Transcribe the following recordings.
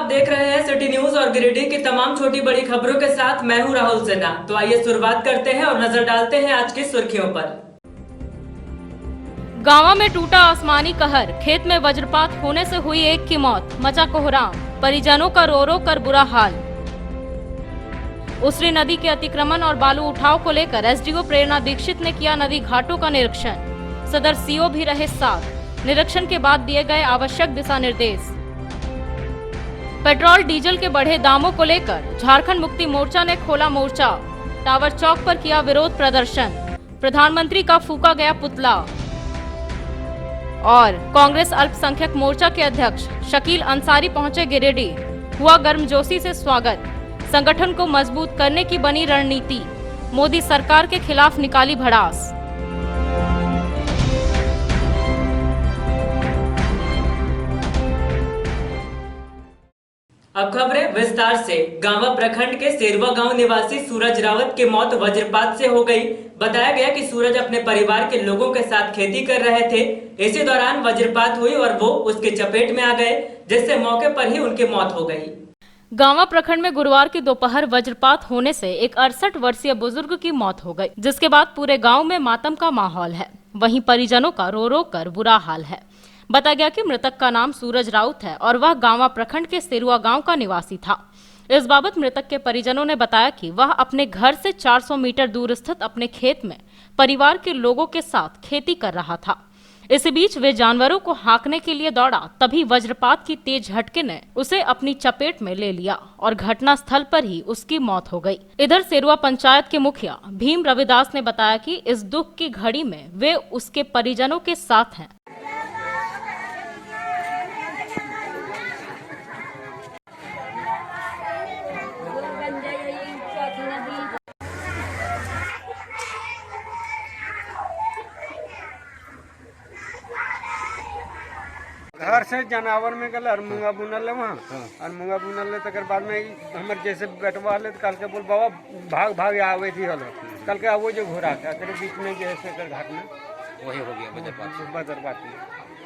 आप देख रहे हैं सिटी न्यूज और गिरिडीह की तमाम छोटी बड़ी खबरों के साथ मैं हूं राहुल सिन्हा। तो आइए शुरुआत करते हैं और नजर डालते हैं आज की सुर्खियों पर। गांवा में टूटा आसमानी कहर, खेत में वज्रपात होने से हुई एक की मौत, मचा कोहराम, परिजनों का रो रो कर बुरा हाल। उसरी नदी के अतिक्रमण और बालू उठाव को लेकर एसडीओ प्रेरणा दीक्षित ने किया नदी घाटों का निरीक्षण। सदर सीओ भी रहे साथ। निरीक्षण के बाद दिए गए आवश्यक दिशा निर्देश। पेट्रोल डीजल के बढ़े दामों को लेकर झारखंड मुक्ति मोर्चा ने खोला मोर्चा। टावर चौक पर किया विरोध प्रदर्शन। प्रधानमंत्री का फूका गया पुतला। और कांग्रेस अल्पसंख्यक मोर्चा के अध्यक्ष शकील अंसारी पहुंचे गिरिडीह। हुआ गर्मजोशी से स्वागत। संगठन को मजबूत करने की बनी रणनीति। मोदी सरकार के खिलाफ निकाली भड़ास। अब खबरें विस्तार से। गांवा प्रखंड के सेरवा गांव निवासी सूरज रावत की मौत वज्रपात से हो गई। बताया गया कि सूरज अपने परिवार के लोगों के साथ खेती कर रहे थे। इसी दौरान वज्रपात हुई और वो उसके चपेट में आ गए, जिससे मौके पर ही उनकी मौत हो गई। गांवा प्रखंड में गुरुवार की दोपहर वज्रपात होने से एक 68 वर्षीय बुजुर्ग की मौत हो गई, जिसके बाद पूरे गांव में मातम का माहौल है। वहीं परिजनों का रो रो कर बुरा हाल है। बताया गया कि मृतक का नाम सूरज राउत है और वह गांवा प्रखंड के सेरुआ गांव का निवासी था। इस बाबत मृतक के परिजनों ने बताया कि वह अपने घर से 400 मीटर दूर स्थित अपने खेत में परिवार के लोगों के साथ खेती कर रहा था। इसी बीच वे जानवरों को हाँकने के लिए दौड़ा, तभी वज्रपात की तेज झटके ने उसे अपनी चपेट में ले लिया और घटना स्थल पर ही उसकी मौत हो गई। इधर सेरुआ पंचायत के मुखिया भीम रविदास ने बताया कि इस दुख की घड़ी में वे उसके परिजनों के साथ हैं। घर से जानवर में गल मुंगा बुनल है वहाँ और मुंगा बुनल है तकर बाद में हमारे जैसे बेटवा ले कल के बोल बाबा भाग भाग आवे थी हलो कल के वो जो घोड़ा था तेरे बीच में जैसे कर घाट में वही हो गया बजरपात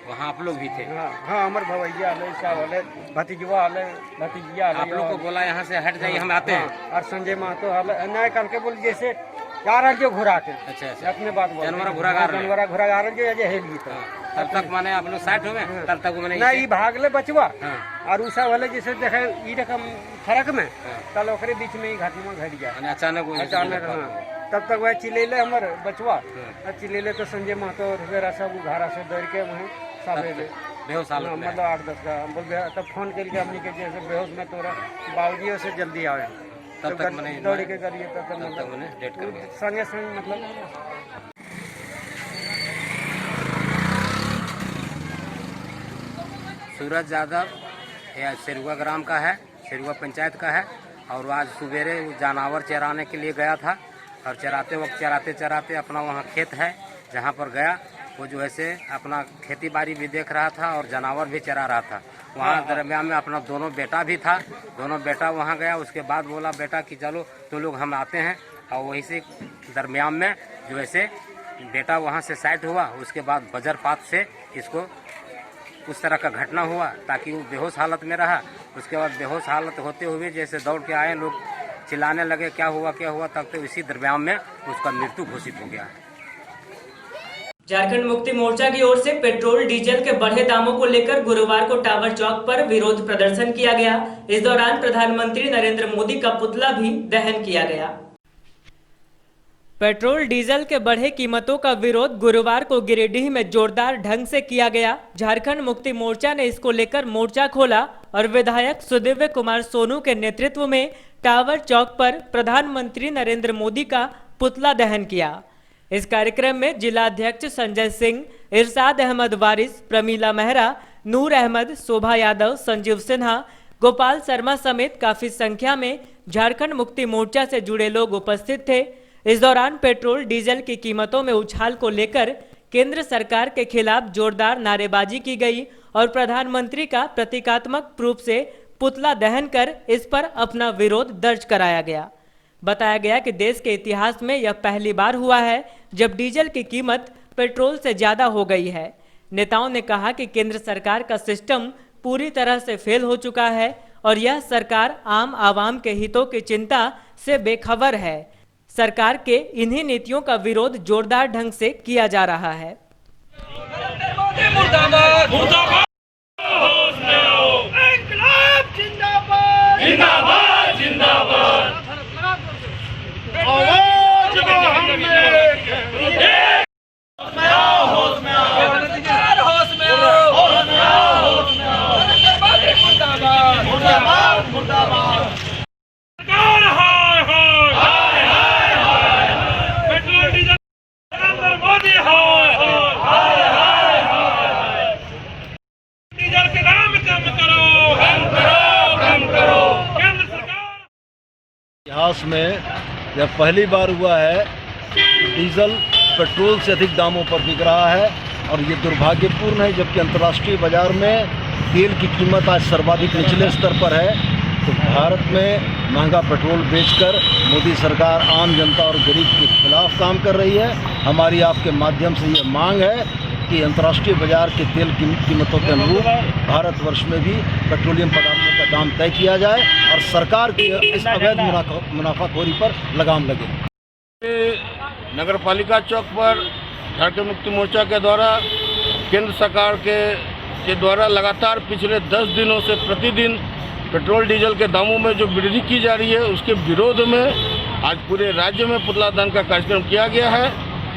वहाँ आप लोग भी थे? हाँ हमारे भवैया आले साहब आले भतीजवा आले भतीजिया आले। आप लोग को बोला यहाँ से हट जाइए हम आते हैं? और संजय महतो आले नहीं कल के बोल जैसे गा रहा जो घोड़ा के। अच्छा अपने बात जानवर घोड़ा गा रहा जो अजय हेल भी था। तब तक माने आप लोग 60 हो गए तब तक मैंने नहीं भाग ले बचवा हाँ। और उषा वाले जैसे देखे ई रकम फरक में कल ओकरे बीच में ही घाटी में घट गया अचानक तब तक वह चिलेले हमारे बचवा चिलेले तो संजय महतो वगैरह सब घारा से दौड़ के वहीं बेहोश हालत में मतलब 8-10 का बोल तब फोन करके हमने के जैसे बेहोश में तोरा बाबूजी से जल्दी आवे तब तक मैंने दौड़ के करिए तब तक मैंने डेट कर दिया संगे संग मतलब। सूरज यादव यह सेरुआ ग्राम का है, सेरुआ पंचायत का है और आज सवेरे जानवर चराने के लिए गया था और चराते वक्त चराते अपना वहाँ खेत है जहाँ पर गया वो जो है अपना खेती बाड़ी भी देख रहा था और जानवर भी चरा रहा था। वहाँ दरमियान में अपना दोनों बेटा भी था, दोनों बेटा वहाँ गया। उसके बाद बोला बेटा कि चलो तो लोग हम आते हैं और वहीं से दरमियान में जो है बेटा वहाँ से साइड हुआ। उसके बाद वज्रपात से इसको उस तरह का घटना हुआ ताकि वो बेहोश हालत में रहा। उसके बाद बेहोश हालत होते हुए जैसे दौड़ के आए लोग चिल्लाने लगे क्या हुआ तब तो इसी दरमियान में उसका मृत्यु घोषित हो गया। झारखंड मुक्ति मोर्चा की ओर से पेट्रोल डीजल के बढ़े दामों को लेकर गुरुवार को टावर चौक पर विरोध प्रदर्शन किया गया। इस दौरान प्रधानमंत्री नरेंद्र मोदी का पुतला भी दहन किया गया। पेट्रोल डीजल के बढ़े कीमतों का विरोध गुरुवार को गिरिडीह में जोरदार ढंग से किया गया। झारखंड मुक्ति मोर्चा ने इसको लेकर मोर्चा खोला और विधायक सुदिव्य कुमार सोनू के नेतृत्व में टावर चौक पर प्रधानमंत्री नरेंद्र मोदी का पुतला दहन किया। इस कार्यक्रम में जिला अध्यक्ष संजय सिंह, इरशाद अहमद वारिस, प्रमीला मेहरा, नूर अहमद, शोभा यादव, संजीव सिन्हा, गोपाल शर्मा समेत काफी संख्या में झारखंड मुक्ति मोर्चा से जुड़े लोग उपस्थित थे। इस दौरान पेट्रोल डीजल की कीमतों में उछाल को लेकर केंद्र सरकार के खिलाफ जोरदार नारेबाजी की गई और प्रधानमंत्री का प्रतीकात्मक रूप से पुतला दहन कर इस पर अपना विरोध दर्ज कराया गया। बताया गया कि देश के इतिहास में यह पहली बार हुआ है जब डीजल की कीमत पेट्रोल से ज्यादा हो गई है। नेताओं ने कहा कि केंद्र सरकार का सिस्टम पूरी तरह से फेल हो चुका है और यह सरकार आम आवाम के हितों की चिंता से बेखबर है। सरकार के इन्हीं नीतियों का विरोध जोरदार ढंग से किया जा रहा है। मुर्दाबाद मुर्दाबाद इंकलाब जिंदाबाद जिंदाबाद जिंदाबाद आवाज होश में आओ होश में आओ मुर्दाबाद मुर्दाबाद मुर्दाबाद सरकार हाय हाय हाय हाय पेट्रोल डीजल नरेंद्र मोदी हाय हाय हाय हाय डीजल के दाम कम करो केंद्र सरकार। इतिहास में यह पहली बार हुआ है कि डीजल पेट्रोल से अधिक दामों पर बिक रहा है और ये दुर्भाग्यपूर्ण है, जबकि अंतर्राष्ट्रीय बाजार में तेल की कीमत आज सर्वाधिक निचले स्तर पर है। तो भारत में महंगा पेट्रोल बेचकर मोदी सरकार आम जनता और गरीब के खिलाफ काम कर रही है। हमारी आपके माध्यम से ये मांग है कि अंतर्राष्ट्रीय बाजार के तेल की कीमतों के अनुरूप भारतवर्ष में भी पेट्रोलियम पदार्थों का दाम तय किया जाए और सरकार की इस अवैध मुनाफाखोरी पर लगाम लगे। नगर पालिका चौक पर झारखंड मुक्ति मोर्चा के द्वारा केंद्र सरकार के द्वारा लगातार पिछले 10 दिनों से प्रतिदिन पेट्रोल डीजल के दामों में जो वृद्धि की जा रही है, उसके विरोध में आज पूरे राज्य में पुतला दहन का कार्यक्रम किया गया है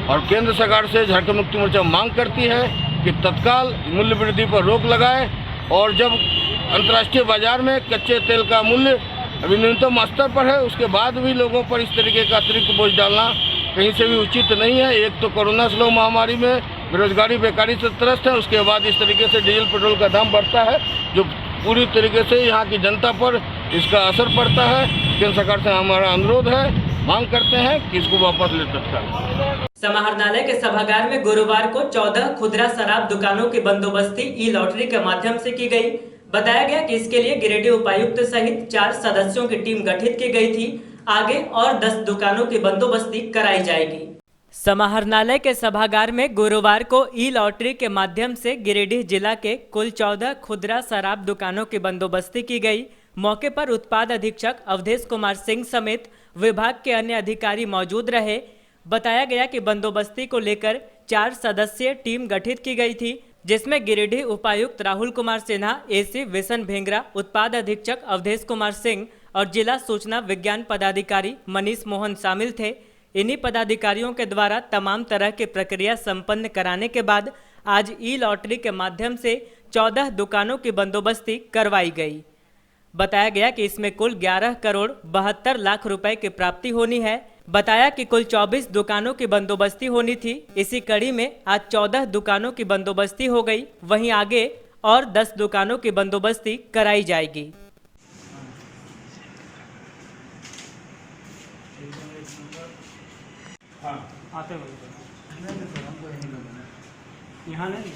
और केंद्र सरकार से झारखंड मुक्ति मोर्चा मांग करती है कि तत्काल मूल्य वृद्धि पर रोक लगाए और जब अंतर्राष्ट्रीय बाजार में कच्चे तेल का मूल्य अभी न्यूनतम स्तर पर है, उसके बाद भी लोगों पर इस तरीके का अतिरिक्त बोझ डालना कहीं से भी उचित नहीं है। एक तो कोरोना स्लो महामारी में बेरोजगारी बेकारी से त्रस्त है, उसके बाद इस तरीके से डीजल पेट्रोल का दाम बढ़ता है जो पूरी तरीके से यहाँ की जनता पर इसका असर पड़ता है। केंद्र सरकार से हमारा अनुरोध है, मांग करते हैं कि इसको वापस ले तत्काल। समाहरणालय के सभागार में गुरुवार को 14 खुदरा शराब दुकानों की बंदोबस्ती ई लॉटरी के माध्यम से की गई। बताया गया कि इसके लिए गिरिडीह उपायुक्त सहित 4 सदस्यों की टीम गठित की गई थी। आगे और 10 दुकानों की बंदोबस्ती कराई जाएगी। समाहरणालय के सभागार में गुरुवार को ई लॉटरी के माध्यम से गिरिडीह जिला के कुल 14 खुदरा शराब दुकानों की बंदोबस्ती की गई। मौके पर उत्पाद अधीक्षक अवधेश कुमार सिंह समेत विभाग के अन्य अधिकारी मौजूद रहे। बताया गया कि बंदोबस्ती को लेकर 4 सदस्यीय टीम गठित की गई थी, जिसमें गिरिडीह उपायुक्त राहुल कुमार सिन्हा, एसी विशन भेंगरा, उत्पाद अधीक्षक अवधेश कुमार सिंह और जिला सूचना विज्ञान पदाधिकारी मनीष मोहन शामिल थे। इन्हीं पदाधिकारियों के द्वारा तमाम तरह की प्रक्रिया संपन्न कराने के बाद आज ई लॉटरी के माध्यम से 14 दुकानों की बंदोबस्ती करवाई गई। बताया गया कि इसमें कुल 11 करोड़ 72 लाख रुपए की प्राप्ति होनी है। बताया कि कुल 24 दुकानों की बंदोबस्ती होनी थी। इसी कड़ी में आज 14 दुकानों की बंदोबस्ती हो गई। वहीं आगे और 10 दुकानों की बंदोबस्ती कराई जाएगी। आते यहाँ नहीं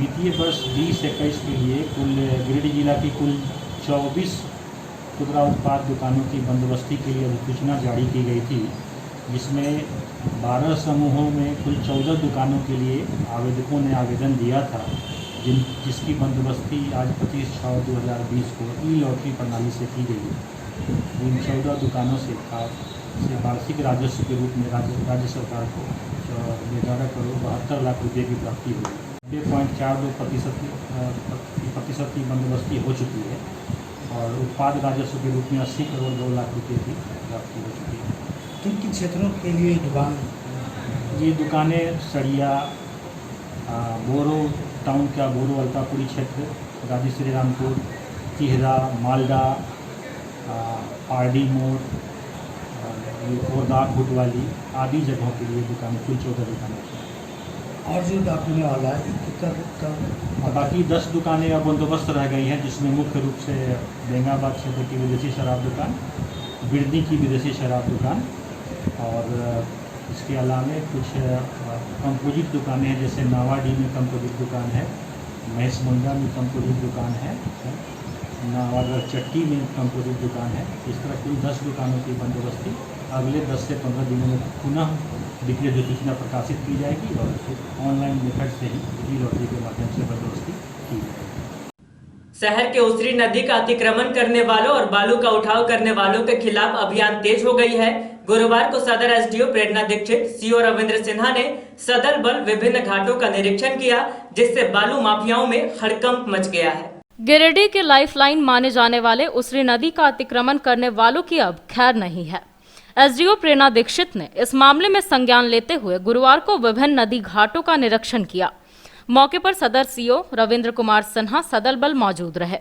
वित्तीय वर्ष 2021 के लिए कुल गिरिडीह जिला की कुल 24 खुदरा उत्पाद दुकानों की बंदोबस्ती के लिए अधिसूचना जारी की गई थी, जिसमें 12 समूहों में कुल 14 दुकानों के लिए आवेदकों ने आवेदन दिया था, जिसकी बंदोबस्ती आज 25/6/2020 को ई लॉटरी प्रणाली से की गई। इन 14 दुकानों से वार्षिक राजस्व के रूप में राज्य सरकार को 11 करोड़ 72 लाख रुपये की प्राप्ति हुई। 90.42% की बंदोबस्ती हो चुकी है और उत्पाद राजस्व के रूप में 80 करोड़ 2 लाख रुपये की प्राप्ति हो चुकी है। किन किन क्षेत्रों के लिए दुकान? ये दुकानें सरिया, बोरो टाउन का बोरो अल्तापुरी क्षेत्र, गाजी श्री रामपुर, तिहरा, मालदा, आरडी मोड़, खोरदा, घुटवाली आदि जगहों के लिए दुकानें, कुल 14 दुकानें। और जो दाखिले वाला है कब बाकी 10 दुकानें अब बंदोबस्त रह गई हैं, जिसमें मुख्य रूप से बेंगाबाद क्षेत्र की विदेशी शराब दुकान, बिरनी की विदेशी शराब दुकान और इसके अलावा कुछ कंपोजिट दुकानें हैं, जैसे नावाडी में कंपोजिट दुकान है, महेशमुंडा में कंपोजिट दुकान है, नावागढ़ चट्टी में कंपोजिट दुकान है। इस तरह कुल 10 दुकानों की बंदोबस्ती अगले 10 से 15 दिनों में पुनः बिक्री अधिसूचना प्रकाशित की जाएगी और ऑनलाइन मेथड से ही बिजली लॉटरी के माध्यम से बंदोबस्ती की जाएगी। शहर के उसरी नदी का अतिक्रमण करने वालों और बालू का उठाव करने वालों के खिलाफ अभियान तेज हो गई है। गुरुवार को सदर एसडीओ प्रेरणा दीक्षित, सीओ रविंद्र सिन्हा ने सदल बल विभिन्न घाटों का निरीक्षण किया, जिससे बालू माफियाओं में हड़कंप मच गया है। गिरिडीह के लाइफलाइन माने जाने वाले उसरी नदी का अतिक्रमण करने वालों की अब खैर नहीं है। एसडीओ प्रेरणा दीक्षित ने इस मामले में संज्ञान लेते हुए गुरुवार को विभिन्न नदी घाटों का निरीक्षण किया। मौके पर सदर सीओ रविंद्र कुमार सिन्हा सदल बल मौजूद रहे।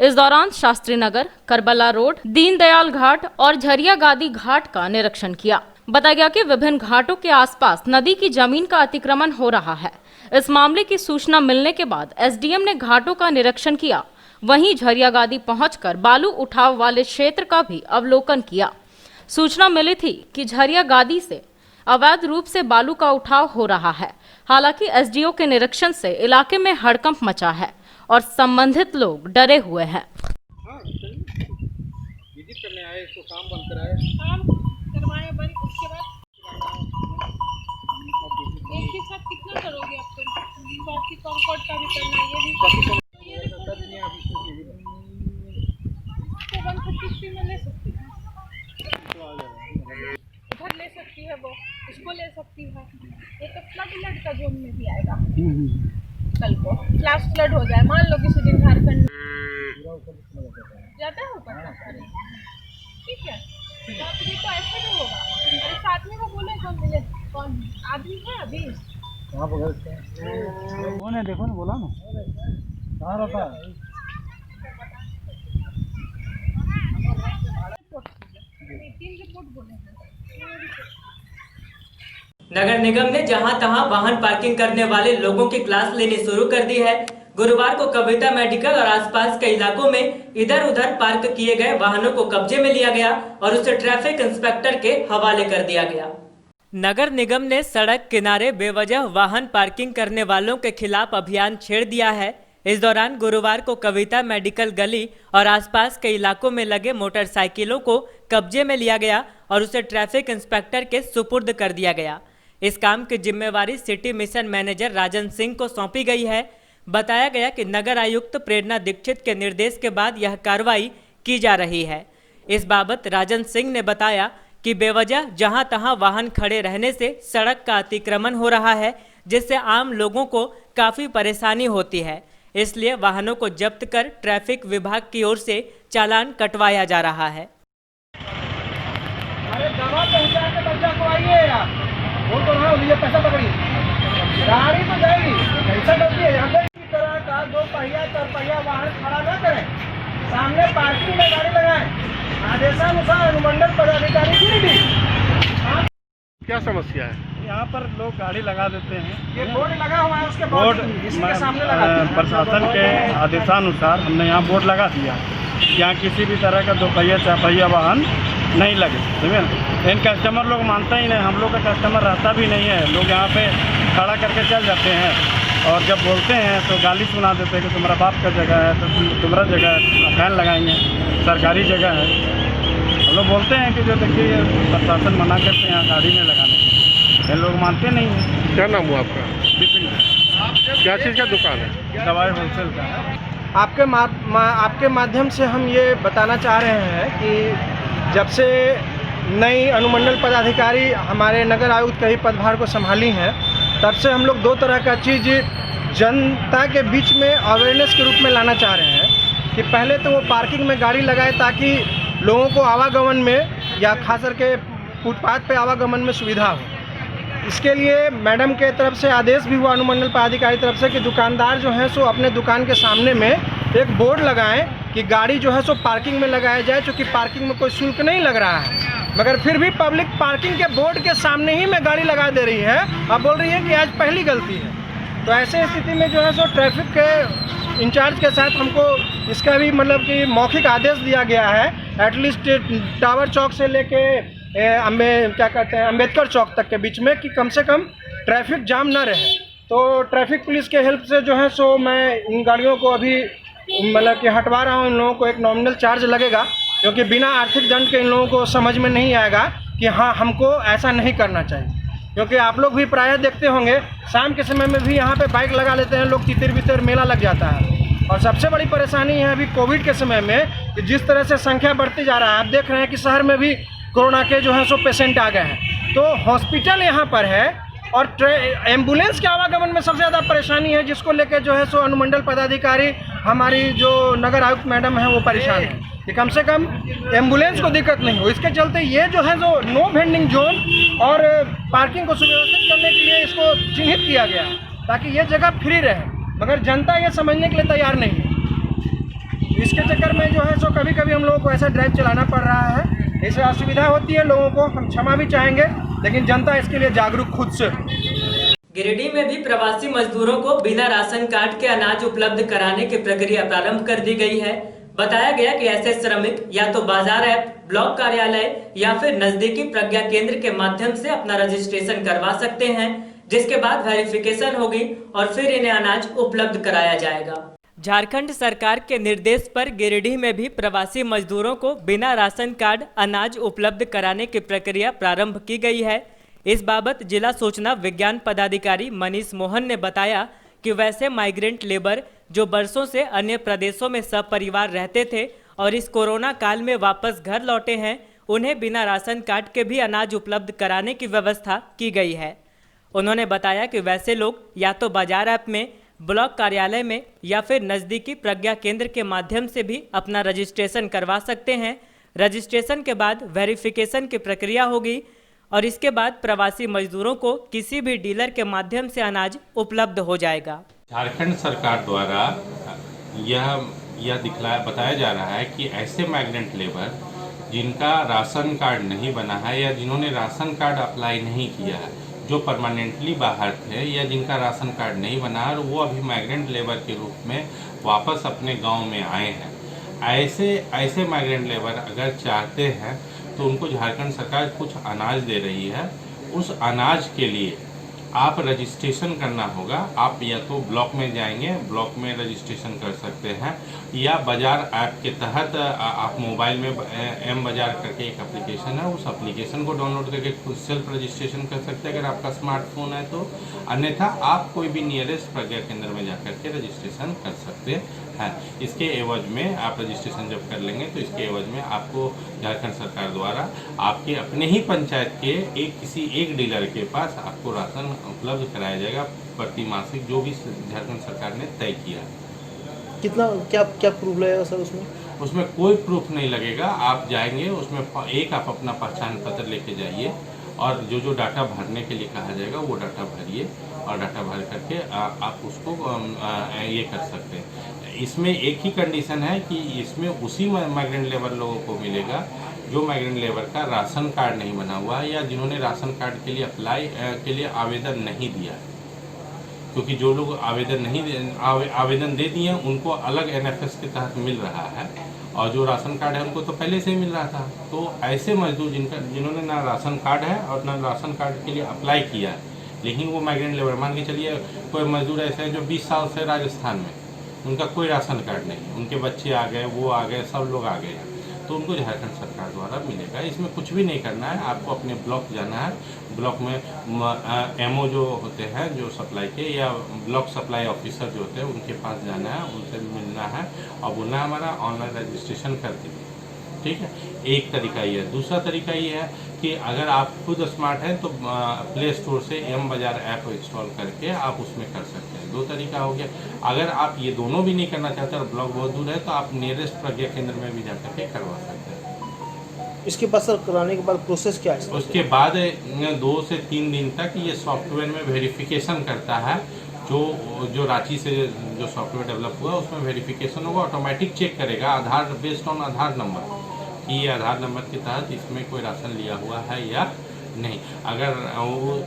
इस दौरान शास्त्री नगर, करबला रोड, दीनदयाल घाट और झरिया गादी घाट का निरीक्षण किया। बताया गया कि विभिन्न घाटों के आसपास नदी की जमीन का अतिक्रमण हो रहा है। इस मामले की सूचना मिलने के बाद एसडीएम ने घाटों का निरीक्षण किया। वहीं झरिया गादी पहुंचकर बालू उठाव वाले क्षेत्र का भी अवलोकन किया। सूचना मिली थी कि झरिया गादी से अवैध रूप से बालू का उठाव हो रहा है। हालांकि एसडीओ के निरीक्षण से इलाके में हड़कंप मचा है और संबंधित लोग डरे हुए हैं। एक ही साथ कितना करोगे आप तुम? बाकी कंफर्ट का भी करना है, ये भी तो 150 में ले सकती है, उधर ले सकती है, वो उसको ले सकती है। एक तो फ्लड का जोन में भी आएगा। कल को फ्लैश फ्लड हो जाए, मान लो किसी दिन झारखंड जाता है ऊपर, ठीक है, तो ये तो ऐसे नहीं होगा। मेरे साथ में वो बोले कौन मिले, कौन आदमी है अभी कहाँ पकड़ते हैं? कौन है देखो ना, बोला ना कहाँ रहता है। नगर निगम ने जहां तहां वाहन पार्किंग करने वाले लोगों की क्लास लेनी शुरू कर दी है। गुरुवार को कविता मेडिकल और आसपास के इलाकों में इधर उधर पार्क किए गए वाहनों को कब्जे में लिया गया और उसे ट्रैफिक इंस्पेक्टर के हवाले कर दिया गया। नगर निगम ने सड़क किनारे बेवजह वाहन पार्किंग करने वालों के खिलाफ अभियान छेड़ दिया है। इस दौरान गुरुवार को कविता मेडिकल गली और आसपास के इलाकों में लगे मोटरसाइकिलों को कब्जे में लिया गया और उसे ट्रैफिक इंस्पेक्टर के सुपुर्द कर दिया गया। इस काम की जिम्मेवारी city mission manager Rajan Singh को सौंपी गई है। बताया गया कि नगर आयुक्त प्रेरणा दीक्षित के निर्देश के बाद यह कार्रवाई की जा रही है। इस बाबत राजन सिंह ने बताया कि बेवजह जहां तहां वाहन खड़े रहने से सड़क का अतिक्रमण हो रहा है, जिससे आम लोगों को काफ़ी परेशानी होती है। इसलिए वाहनों को जब्त कर ट्रैफिक विभाग की ओर से चालान कटवाया जा रहा है। अरे दवा पहुंचा के बच्चा को आइए यार, वो तो हाँ ये पैसा पकड़ी गाड़ी तो जाएगी, पैसा डरती है। यहाँ की तरह का 2 पहिया 4 पहिया वाहन खड़ा न करें, सामने पार्किंग में गाड़ी लगाएं। आदेशानुसार अनुमंडल पदाधिकारी गिरिडीह। क्या समस्या है? यहाँ पर लोग गाड़ी लगा देते हैं। ये बोर्ड लगा हुआ है, उसके बोर्ड इसी के सामने लगा दिया। प्रशासन के आदेशानुसार हमने यहाँ बोर्ड लगा दिया, यहाँ किसी भी तरह का 2 पहिया 4 पहिया वाहन नहीं लगे, समझे। इन कस्टमर लोग मानते ही नहीं, हम लोग का कस्टमर रहता भी नहीं है। लोग यहाँ पे खड़ा करके चल जाते हैं और जब बोलते हैं तो गाली सुना देते हैं कि तुम्हारा बाप का जगह है, तो तुम्हारा जगह है, फैन लगाएंगे, सरकारी जगह है। हम लोग बोलते हैं कि जो देखिए प्रशासन मना करते हैं यहाँ गाड़ी में लगाने, ये लोग मानते नहीं हैं। क्या नाम हुआ आपका? विपिन, क्या चीज़ का दुकान है? दवाई होलसेल का है। आपके माध्यम से हम ये बताना चाह रहे हैं कि जब से नई अनुमंडल पदाधिकारी हमारे नगर आयुक्त का ही पदभार को संभाली हैं, तब से हम लोग 2 तरह का चीज़ जनता के बीच में अवेयरनेस के रूप में लाना चाह रहे हैं कि पहले तो वो पार्किंग में गाड़ी लगाए ताकि लोगों को आवागमन में या खास करके फुटपाथ पे आवागमन में सुविधा हो। इसके लिए मैडम के तरफ से आदेश भी हुआ अनुमंडल पदाधिकारी तरफ से कि दुकानदार जो हैं सो अपने दुकान के सामने में एक बोर्ड लगाएं कि गाड़ी जो है सो पार्किंग में लगाया जाए, चूँकि पार्किंग में कोई शुल्क नहीं लग रहा है, मगर फिर भी पब्लिक पार्किंग के बोर्ड के सामने ही में गाड़ी लगा दे रही है और बोल रही है कि आज पहली गलती है। तो ऐसे स्थिति में जो है सो ट्रैफिक के इंचार्ज के साथ हमको इसका भी मतलब कि मौखिक आदेश दिया गया है, एटलीस्ट टावर चौक से लेके अम्बेडकर चौक तक के बीच में, कि कम से कम ट्रैफिक जाम ना रहे। तो ट्रैफिक पुलिस के हेल्प से जो है सो मैं इन गाड़ियों को अभी मतलब कि हटवा रहा हूँ। इन लोगों को एक नॉमिनल चार्ज लगेगा, क्योंकि बिना आर्थिक दंड के इन लोगों को समझ में नहीं आएगा कि हाँ हमको ऐसा नहीं करना चाहिए। क्योंकि आप लोग भी प्रायः देखते होंगे शाम के समय में भी यहाँ पे बाइक लगा लेते हैं लोग, तितर बितर मेला लग जाता है। और सबसे बड़ी परेशानी है अभी कोविड के समय में कि जिस तरह से संख्या बढ़ती जा रहा है, आप देख रहे हैं कि शहर में भी कोरोना के जो है सो पेशेंट आ गए हैं। तो हॉस्पिटल यहाँ पर है और एम्बुलेंस के आवागमन में सबसे ज़्यादा परेशानी है, जिसको लेकर जो है सो अनुमंडल पदाधिकारी हमारी जो नगर आयुक्त मैडम है वो परेशान है कि कम से कम एम्बुलेंस को दिक्कत नहीं हो। इसके चलते ये जो है जो नो वेंडिंग जोन और पार्किंग को सुव्यवस्थित करने के लिए इसको चिन्हित किया गया ताकि ये जगह फ्री रहे, मगर जनता ये समझने के लिए तैयार नहीं है। इसके चक्कर में जो है सो कभी कभी हम लोगों को ऐसा ड्राइव चलाना पड़ रहा है, इससे असुविधा होती है लोगों को, हम क्षमा भी चाहेंगे, लेकिन जनता इसके लिए जागरूक खुद से। गिरिडीह में भी प्रवासी मजदूरों को बिना राशन कार्ड के अनाज उपलब्ध कराने की प्रक्रिया प्रारंभ कर दी गई है। बताया गया कि ऐसे श्रमिक या तो बाजार ऐप, ब्लॉक कार्यालय या फिर नजदीकी प्रज्ञा केंद्र के माध्यम से अपना रजिस्ट्रेशन करवा सकते हैं, जिसके बाद वेरिफिकेशन होगी और फिर इन्हें अनाज उपलब्ध कराया जाएगा। झारखंड सरकार के निर्देश पर गिरिडीह में भी प्रवासी मजदूरों को बिना राशन कार्ड अनाज उपलब्ध कराने की प्रक्रिया प्रारंभ की गई है। इस बाबत जिला सूचना विज्ञान पदाधिकारी मनीष मोहन ने बताया कि वैसे माइग्रेंट लेबर जो बरसों से अन्य प्रदेशों में सपरिवार रहते थे और इस कोरोना काल में वापस घर लौटे हैं, उन्हें बिना राशन कार्ड के भी अनाज उपलब्ध कराने की व्यवस्था की गई है। उन्होंने बताया कि वैसे लोग या तो बाजार ऐप में, ब्लॉक कार्यालय में या फिर नज़दीकी प्रज्ञा केंद्र के माध्यम से भी अपना रजिस्ट्रेशन करवा सकते हैं। रजिस्ट्रेशन के बाद वेरिफिकेशन की प्रक्रिया होगी और इसके बाद प्रवासी मजदूरों को किसी भी डीलर के माध्यम से अनाज उपलब्ध हो जाएगा। झारखंड सरकार द्वारा यह बताया जा रहा है कि ऐसे माइग्रेंट लेबर जिनका राशन कार्ड नहीं बना है या जिन्होंने राशन कार्ड अप्लाई नहीं किया है, जो परमानेंटली बाहर थे या जिनका राशन कार्ड नहीं बना और वो अभी माइग्रेंट लेबर के रूप में वापस अपने गांव में आए हैं, ऐसे माइग्रेंट लेबर अगर चाहते हैं तो उनको झारखंड सरकार कुछ अनाज दे रही है। उस अनाज के लिए आप रजिस्ट्रेशन करना होगा। आप या तो ब्लॉक में जाएंगे, ब्लॉक में रजिस्ट्रेशन कर सकते हैं, या बाजार ऐप के तहत आप मोबाइल में एम बाजार करके एक एप्लीकेशन है, उस एप्लीकेशन को डाउनलोड करके खुद सेल्फ रजिस्ट्रेशन कर सकते हैं अगर आपका स्मार्टफोन है तो। अन्यथा आप कोई भी नियरेस्ट प्रज्ञा केंद्र में जाकर के रजिस्ट्रेशन कर सकते हैं। इसके एवज में आप रजिस्ट्रेशन जब कर लेंगे तो इसके एवज में आपको झारखंड सरकार द्वारा आपके अपने ही पंचायत के किसी एक डीलर के पास आपको राशन उपलब्ध कराया जाएगा प्रति मासिक, जो भी झारखंड सरकार ने तय किया। कितना क्या प्रूफ लगेगा सर उसमें? उसमें कोई प्रूफ नहीं लगेगा। आप जाएंगे उसमें आप अपना पहचान पत्र लेके जाइए और जो डाटा भरने के लिए कहा जाएगा वो डाटा भरिए और डाटा भर करके आप उसको ये कर सकते हैं। इसमें एक ही कंडीशन है कि इसमें उसी माइग्रेंट लेबर लोगों को मिलेगा जो माइग्रेंट लेबर का राशन कार्ड नहीं बना हुआ है या जिन्होंने राशन कार्ड के लिए अप्लाई के लिए आवेदन नहीं दिया है, क्योंकि जो लोग आवेदन दे दिए उनको अलग NFS के तहत मिल रहा है और जो राशन कार्ड है उनको तो पहले से ही मिल रहा था। तो ऐसे मजदूर जिन्होंने ना राशन कार्ड है और ना राशन कार्ड के लिए अप्लाई किया है, लेकिन वो माइग्रेंट लेबर, मान के चलिए कोई मजदूर ऐसे हैं जो 20 साल से राजस्थान में, उनका कोई राशन कार्ड नहीं, उनके बच्चे आ गए, वो आ गए, सब लोग आ गए हैं, तो उनको झारखंड सरकार द्वारा मिलेगा। इसमें कुछ भी नहीं करना है, आपको अपने ब्लॉक जाना है, ब्लॉक में MO जो होते हैं जो सप्लाई के या ब्लॉक सप्लाई ऑफिसर जो होते हैं उनके पास जाना है, उनसे मिलना है और बोलना है हमारा ऑनलाइन रजिस्ट्रेशन कर दीजिए। ठीक है, एक तरीका ये है। दूसरा तरीका ये है कि अगर आप खुद स्मार्ट हैं तो प्ले स्टोर से एम बाजार ऐप इंस्टॉल करके आप उसमें कर सकते हैं। 2 तरीका हो गया। अगर आप ये दोनों भी नहीं करना चाहते और ब्लॉक बहुत दूर है तो आप नियरेस्ट प्रज्ञा केंद्र में भी जाकर के करवा सकते हैं। इसके बाद सर कराने के बाद प्रोसेस क्या है? उसके बाद 2 से 3 दिन तक ये सॉफ्टवेयर में वेरिफिकेशन करता है जो रांची से जो सॉफ्टवेयर डेवलप हुआ उसमें वेरिफिकेशन होगा, ऑटोमेटिक चेक करेगा आधार बेस्ड ऑन आधार नंबर कि ये आधार नंबर के तहत इसमें कोई राशन लिया हुआ है या नहीं। अगर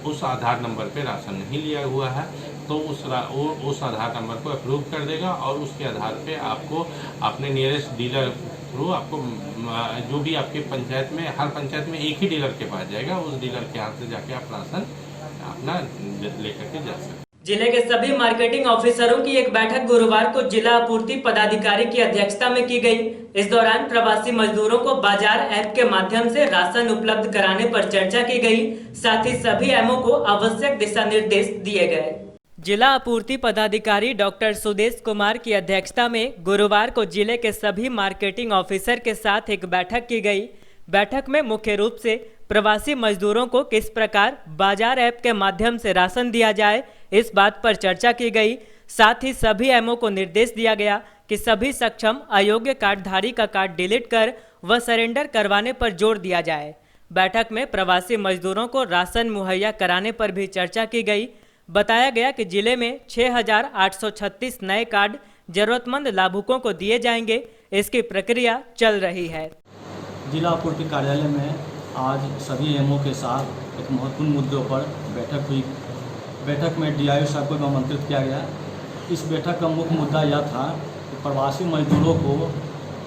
उस आधार नंबर पे राशन नहीं लिया हुआ है तो उस आधार नंबर को अप्रूव कर देगा और उसके आधार पे आपको अपने नियरेस्ट डीलर थ्रू आपको जो भी आपके पंचायत में, हर पंचायत में एक ही डीलर के पास जाएगा, उस डीलर के हाथ से जाके आप राशन अपना लेकर के जा सकते। जिले के सभी मार्केटिंग ऑफिसरों की एक बैठक गुरुवार को जिला आपूर्ति पदाधिकारी की अध्यक्षता में की गई। इस दौरान प्रवासी मजदूरों को बाजार ऐप के माध्यम से राशन उपलब्ध कराने पर चर्चा की गई। साथ ही सभी एमओ को आवश्यक दिशा निर्देश दिए गए। जिला आपूर्ति पदाधिकारी डॉक्टर सुदेश कुमार की अध्यक्षता में गुरुवार को जिले के सभी मार्केटिंग ऑफिसर के साथ एक बैठक की गई। बैठक में मुख्य रूप से प्रवासी मजदूरों को किस प्रकार बाजार ऐप के माध्यम से राशन दिया जाए, इस बात पर चर्चा की गई। साथ ही सभी एमओ को निर्देश दिया गया कि सभी सक्षम अयोग्य कार्डधारी का कार्ड डिलीट कर व सरेंडर करवाने पर जोर दिया जाए। बैठक में प्रवासी मजदूरों को राशन मुहैया कराने पर भी चर्चा की गई। बताया गया कि जिले में 6,836 नए कार्ड जरूरतमंद लाभुकों को दिए जाएंगे। इसकी प्रक्रिया चल रही है। जिला आपूर्ति कार्यालय में आज सभी एमओ के साथ एक महत्वपूर्ण मुद्दों पर बैठक हुई। बैठक में डीआईओ साहब को आमंत्रित किया गया। इस बैठक का मुख्य मुद्दा यह था कि प्रवासी मजदूरों को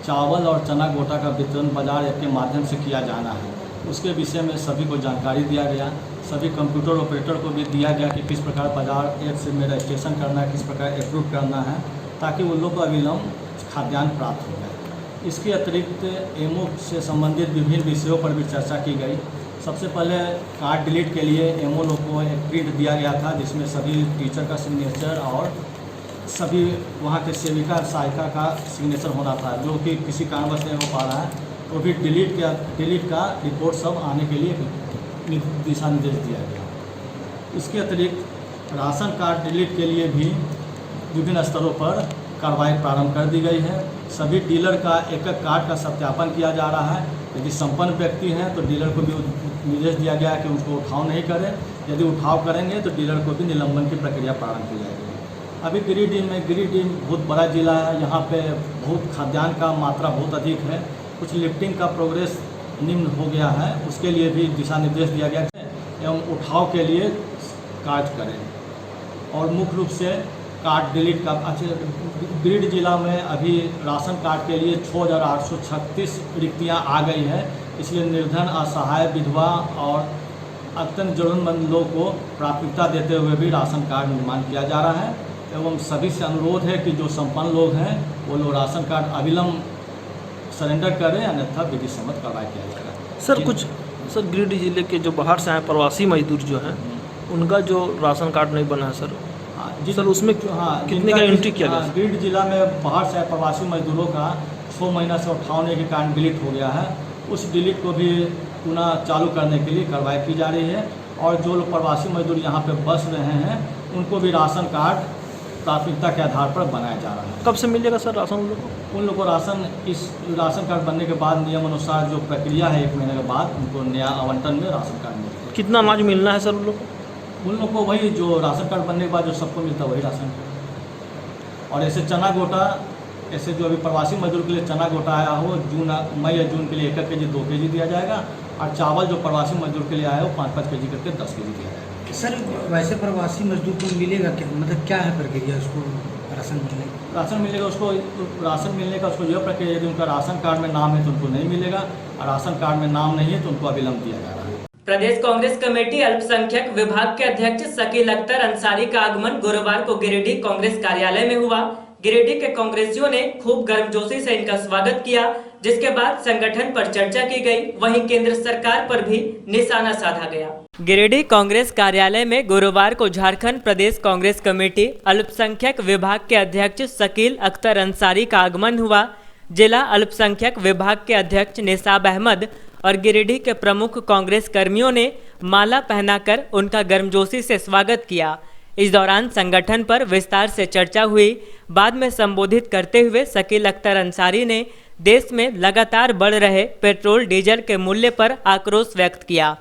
चावल और चना गोटा का वितरण बाजार ऐप के माध्यम से किया जाना है। उसके विषय में सभी को जानकारी दिया गया। सभी कंप्यूटर ऑपरेटर को भी दिया गया कि किस प्रकार बाजार ऐप से मेरा रजिस्ट्रेशन करना है, किस प्रकार अप्रूव करना है, ताकि उन लोग को अविलंब खाद्यान्न प्राप्त हो जाए। इसके अतिरिक्त एमओ से संबंधित विभिन्न विषयों पर भी चर्चा की गई। सबसे पहले कार्ड डिलीट के लिए एमओ लोग को एक प्रिंट दिया गया था जिसमें सभी टीचर का सिग्नेचर और सभी वहाँ के सेविका सहायिका का सिग्नेचर होना था। जो कि किसी कारणवश नहीं हो पा रहा है तो भी डिलीट का रिपोर्ट सब आने के लिए दिशा निर्देश दिया गया। इसके अतिरिक्त राशन कार्ड डिलीट के लिए भी विभिन्न स्तरों पर कार्रवाई प्रारंभ कर दी गई है। सभी डीलर का एक एक कार्ड का सत्यापन किया जा रहा है। यदि संपन्न व्यक्ति हैं तो डीलर को भी निर्देश दिया गया है कि उसको उठाव नहीं करें। यदि उठाव करेंगे तो डीलर को भी निलंबन की प्रक्रिया प्रारंभ की जाएगी। अभी गिरिडीह बहुत बड़ा जिला है। यहाँ पे बहुत खाद्यान्न का मात्रा बहुत अधिक है। कुछ लिफ्टिंग का प्रोग्रेस निम्न हो गया है, उसके लिए भी दिशा निर्देश दिया गया है एवं उठाव के लिए कार्य करें। और मुख्य रूप से कार्ड डिलीट का गिरिडीह जिला में अभी राशन कार्ड के लिए 6,836 रिक्तियाँ आ गई है। इसलिए निर्धन, असहाय, विधवा और अत्यंत जरूरतमंद लोगों को प्राथमिकता देते हुए भी राशन कार्ड निर्माण किया जा रहा है। एवं सभी से अनुरोध है कि जो संपन्न लोग हैं वो लोग राशन कार्ड अविलंब सरेंडर करें, अन्यथा विधि सम्मत कार्रवाई किया जाएगा। सर गिरिडीह जिले के जो बाहर से आए प्रवासी मजदूर जो हैं उनका जो राशन कार्ड नहीं बना है सर, जी सर उसमें कितने का एंट्री किया गया? गिरिडीह जिला में बाहर से आए प्रवासी मजदूरों का 6 महीना से उठाने के कारण डिलीट हो गया है। उस डिलीट को भी पुनः चालू करने के लिए कार्रवाई की जा रही है। और जो लोग प्रवासी मजदूर यहाँ पे बस रहे हैं उनको भी राशन कार्ड प्राथमिकता के आधार पर बनाया जा रहा है। कब से मिलेगा सर राशन उन लोगों को? उन लोगों को राशन इस राशन कार्ड बनने के बाद नियम अनुसार जो प्रक्रिया है 1 महीने के बाद उनको नया आवंटन में राशन कार्ड मिलेगा। कितना अनाज मिलना है सर उन लोग को? उन लोग को वही जो राशन कार्ड बनने के बाद जो सबको मिलता है वही राशन कार्ड। और ऐसे चना गोटा, ऐसे जो अभी प्रवासी मजदूर के लिए चना गोटा आया हो मई या जून के लिए 1 केजी 2 केजी दिया जाएगा। और चावल जो प्रवासी मजदूर के लिए आया हो 5-5 केजी करके 10 केजी दिया जाएगा। सर वैसे प्रवासी मजदूर को मिलेगा क्या, मतलब क्या है प्रक्रिया उसको राशन मिलेगा? राशन मिलेगा उसको, राशन मिलने का उसको यह प्रक्रिया, यदि उनका राशन कार्ड में नाम है तो उनको नहीं मिलेगा और राशन कार्ड में नाम नहीं है तो उनको अविलंब दिया जा रहा है। प्रदेश कांग्रेस कमेटी अल्पसंख्यक विभाग के अध्यक्ष शकील अख्तर अंसारी का आगमन गुरुवार को गिरिडीह कांग्रेस कार्यालय में हुआ। गिरिडीह के कांग्रेसियों ने खूब गर्मजोशी से इनका स्वागत किया, जिसके बाद संगठन पर चर्चा की गई। वहीं केंद्र सरकार पर भी निशाना साधा गया। गिरिडीह कांग्रेस कार्यालय में गुरुवार को झारखंड प्रदेश कांग्रेस कमेटी अल्पसंख्यक विभाग के अध्यक्ष शकील अख्तर अंसारी का आगमन हुआ। जिला अल्पसंख्यक विभाग के अध्यक्ष निसाब अहमद और गिरिडीह के प्रमुख कांग्रेस कर्मियों ने माला पहनाकर उनका गर्मजोशी से स्वागत किया। इस दौरान संगठन पर विस्तार से चर्चा हुई। बाद में संबोधित करते हुए शकील अख्तर अंसारी ने देश में लगातार बढ़ रहे पेट्रोल डीजल के मूल्य पर आक्रोश व्यक्त किया।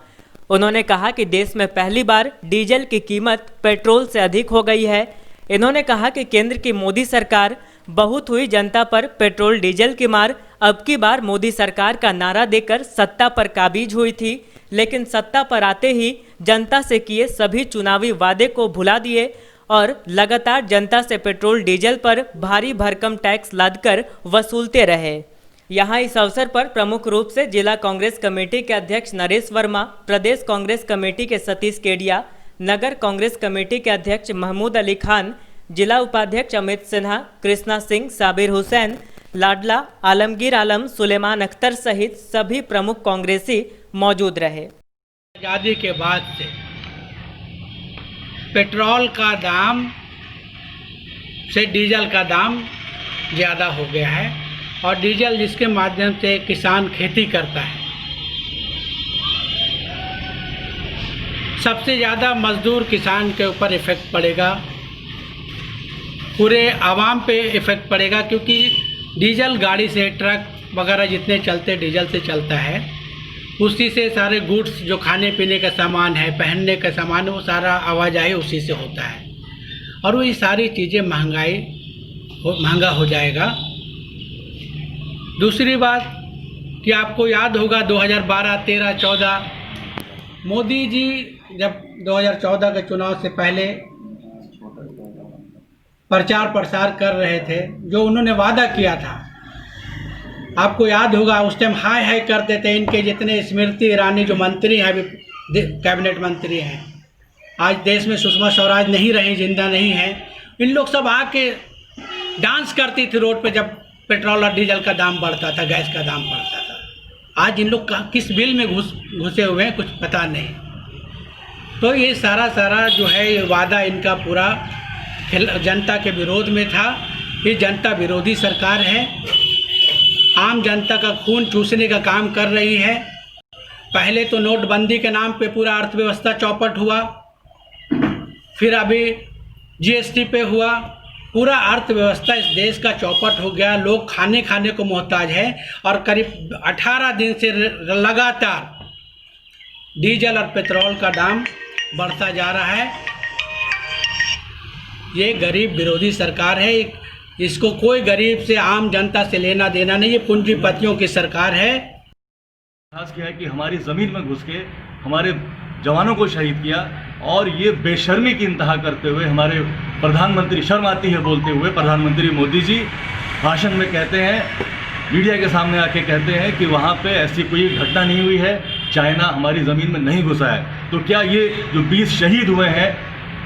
उन्होंने कहा कि देश में पहली बार डीजल की कीमत पेट्रोल से अधिक हो गई है। इन्होंने कहा कि केंद्र की मोदी सरकार बहुत हुई जनता पर पेट्रोल डीजल की मार, अब की बार मोदी सरकार का नारा देकर सत्ता पर काबिज हुई थी, लेकिन सत्ता पर आते ही जनता से किए सभी चुनावी वादे को भुला दिए और लगातार जनता से पेट्रोल डीजल पर भारी भरकम टैक्स लादकर वसूलते रहे। यहाँ इस अवसर पर प्रमुख रूप से जिला कांग्रेस कमेटी के अध्यक्ष नरेश वर्मा, प्रदेश कांग्रेस कमेटी के सतीश केडिया, नगर कांग्रेस कमेटी के अध्यक्ष महमूद अली खान, जिला उपाध्यक्ष अमित सिन्हा, कृष्णा सिंह, साबिर हुसैन, लाडला, आलमगीर आलम, सुलेमान अख्तर सहित सभी प्रमुख कांग्रेसी मौजूद रहे। आज़ादी के बाद से पेट्रोल का दाम से डीजल का दाम ज़्यादा हो गया है और डीजल जिसके माध्यम से किसान खेती करता है, सबसे ज़्यादा मजदूर किसान के ऊपर इफ़ेक्ट पड़ेगा, पूरे आवाम पे इफ़ेक्ट पड़ेगा, क्योंकि डीजल गाड़ी से ट्रक वगैरह जितने चलते डीजल से चलता है, उसी से सारे गुड्स जो खाने पीने का सामान है, पहनने का सामान है, वो सारा आवाजाही उसी से होता है और वो ये सारी चीज़ें महंगा हो जाएगा। दूसरी बात कि आपको याद होगा 2012, 13, 14 मोदी जी जब 2014 के चुनाव से पहले प्रचार प्रसार कर रहे थे, जो उन्होंने वादा किया था, आपको याद होगा उस टाइम हाय हाय करते थे। इनके जितने स्मृति ईरानी जो मंत्री हैं, अभी कैबिनेट मंत्री हैं, आज देश में सुषमा स्वराज नहीं रही, जिंदा नहीं है, इन लोग सब आके डांस करती थी रोड पे जब पेट्रोल और डीजल का दाम बढ़ता था, गैस का दाम बढ़ता था। आज इन लोग किस बिल में घुसे हुए हैं कुछ पता नहीं। तो ये सारा जो है ये वादा इनका पूरा जनता के विरोध में था। ये जनता विरोधी सरकार है, आम जनता का खून चूसने का काम कर रही है। पहले तो नोटबंदी के नाम पे पूरा अर्थव्यवस्था चौपट हुआ, फिर अभी जीएसटी पे हुआ, पूरा अर्थव्यवस्था इस देश का चौपट हो गया। लोग खाने को मोहताज है और करीब 18 दिन से लगातार डीजल और पेट्रोल का दाम बढ़ता जा रहा है। ये गरीब विरोधी सरकार है, इसको कोई गरीब से आम जनता से लेना देना नहीं, ये पूंजीपतियों की सरकार है। खास क्या है कि हमारी ज़मीन में घुस के हमारे जवानों को शहीद किया और ये बेशर्मी की इंतहा करते हुए हमारे प्रधानमंत्री, शर्म आती है बोलते हुए, प्रधानमंत्री मोदी जी भाषण में कहते हैं, मीडिया के सामने आके कहते हैं कि वहाँ पे ऐसी कोई घटना नहीं हुई है, चाइना हमारी ज़मीन में नहीं घुसा है। तो क्या ये जो 20 शहीद हुए हैं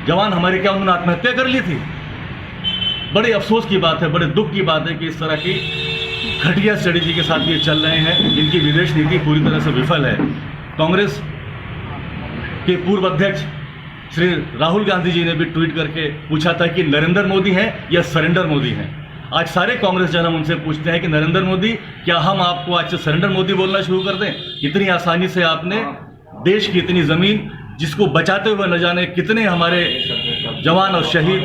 जवान हमारे, क्या उन्होंने आत्महत्या कर ली थी? बड़े अफसोस की बात है, बड़े दुख की बात है कि इस तरह की घटिया स्ट्रेटेजी के साथ ये चल रहे हैं। इनकी विदेश नीति पूरी तरह से विफल है। कांग्रेस के पूर्व अध्यक्ष श्री राहुल गांधी जी ने भी ट्वीट करके पूछा था कि नरेंद्र मोदी हैं या सरेंडर मोदी हैं। आज सारे कांग्रेस जन हम उनसे पूछते हैं कि नरेंद्र मोदी, क्या हम आपको आज से सरेंडर मोदी बोलना शुरू कर दें? इतनी आसानी से आपने देश की इतनी ज़मीन, जिसको बचाते हुए न जाने कितने हमारे जवान और शहीद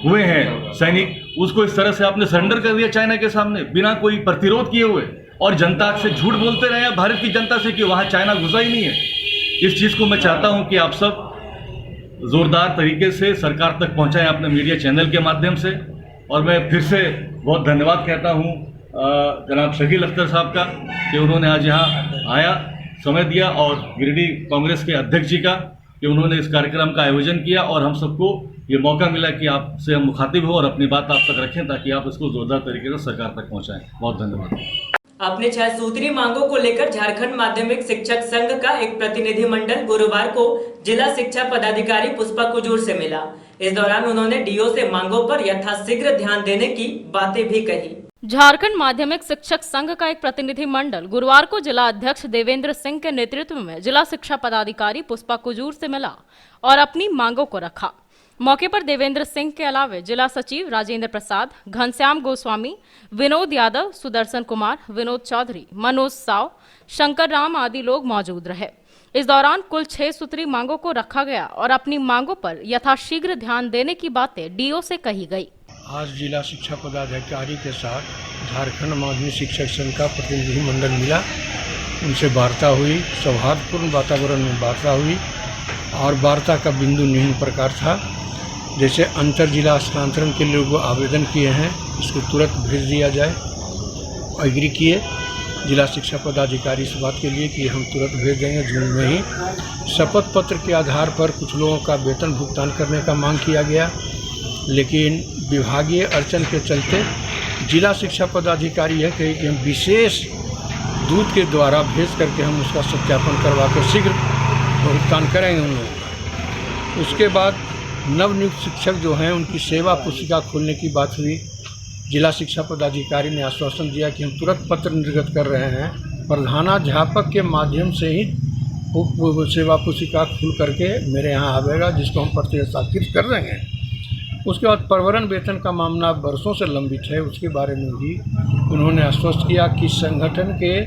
हुए हैं सैनिक, उसको इस तरह से आपने सरेंडर कर दिया चाइना के सामने बिना कोई प्रतिरोध किए हुए, और जनता से झूठ बोलते रहे भारत की जनता से कि वहाँ चाइना घुसा ही नहीं है। इस चीज़ को मैं चाहता हूँ कि आप सब ज़ोरदार तरीके से सरकार तक पहुँचाएं अपने मीडिया चैनल के माध्यम से। और मैं फिर से बहुत धन्यवाद कहता हूँ जनाब शकील अख्तर साहब का कि उन्होंने आज यहाँ आया, समय दिया, और गिरिडीह कांग्रेस के अध्यक्ष जी का कि उन्होंने इस कार्यक्रम का आयोजन किया और हम सबको ये मौका मिला कि आपसे हम मुखातिब हो और अपनी बात आप तक रखें ताकि आप इसको जोरदार तरीके से सरकार तक पहुँचाएँ। बहुत धन्यवाद। अपने 6 सूत्री मांगों को लेकर झारखंड माध्यमिक शिक्षक संघ का एक प्रतिनिधिमंडल गुरुवार को जिला शिक्षा पदाधिकारी पुष्पा कुजूर से मिला। इस दौरान उन्होंने डीओ से मांगों पर यथाशीघ्र ध्यान देने की बातें भी कही। झारखंड माध्यमिक शिक्षक संघ का एक प्रतिनिधिमंडल गुरुवार को जिला अध्यक्ष देवेंद्र सिंह के नेतृत्व में जिला शिक्षा पदाधिकारी पुष्पा कुजूर से मिला और अपनी मांगों को रखा। मौके पर देवेंद्र सिंह के अलावे जिला सचिव राजेंद्र प्रसाद, घनश्याम गोस्वामी, विनोद यादव, सुदर्शन कुमार, विनोद चौधरी, मनोज साव, शंकर राम आदि लोग मौजूद रहे। इस दौरान कुल 6 सूत्री मांगों को रखा गया और अपनी मांगों पर यथाशीघ्र ध्यान देने की बातें डीओ से कही गई। आज जिला शिक्षा पदाधिकारी के साथ झारखंड माध्यमिक शिक्षक संघ का प्रतिनिधिमंडल मिला, उनसे वार्ता हुई, सौहार्दपूर्ण वातावरण में वार्ता हुई और वार्ता का बिंदु निम्न प्रकार था जैसे अंतर जिला हस्तांतरण के लिए वो आवेदन किए हैं, इसको तुरंत भेज दिया जाए। एग्री किए जिला शिक्षा पदाधिकारी इस बात के लिए कि हम तुरंत भेज देंगे जून में ही। शपथ पत्र के आधार पर कुछ लोगों का वेतन भुगतान करने का मांग किया गया, लेकिन विभागीय अड़चन के चलते जिला शिक्षा पदाधिकारी यह कहे कि हम विशेष दूत के द्वारा भेज करके हम उसका सत्यापन करवा कर शीघ्र भुगतान करेंगे उन लोगों का। उसके बाद नवनियुक्त शिक्षक जो हैं उनकी सेवा पुस्तिका खोलने की बात हुई। जिला शिक्षा पदाधिकारी ने आश्वासन दिया कि हम तुरंत पत्र निर्गत कर रहे हैं, प्रधानाध्यापक के माध्यम से ही सेवा पुस्तिका खुल करके मेरे यहाँ आवेगा, जिसको हम प्रतिहस्ताक्षरित कर रहे हैं। उसके बाद प्रवरण वेतन का मामला वर्षों से लंबित है, उसके बारे में भी उन्होंने आश्वस्त किया कि संगठन के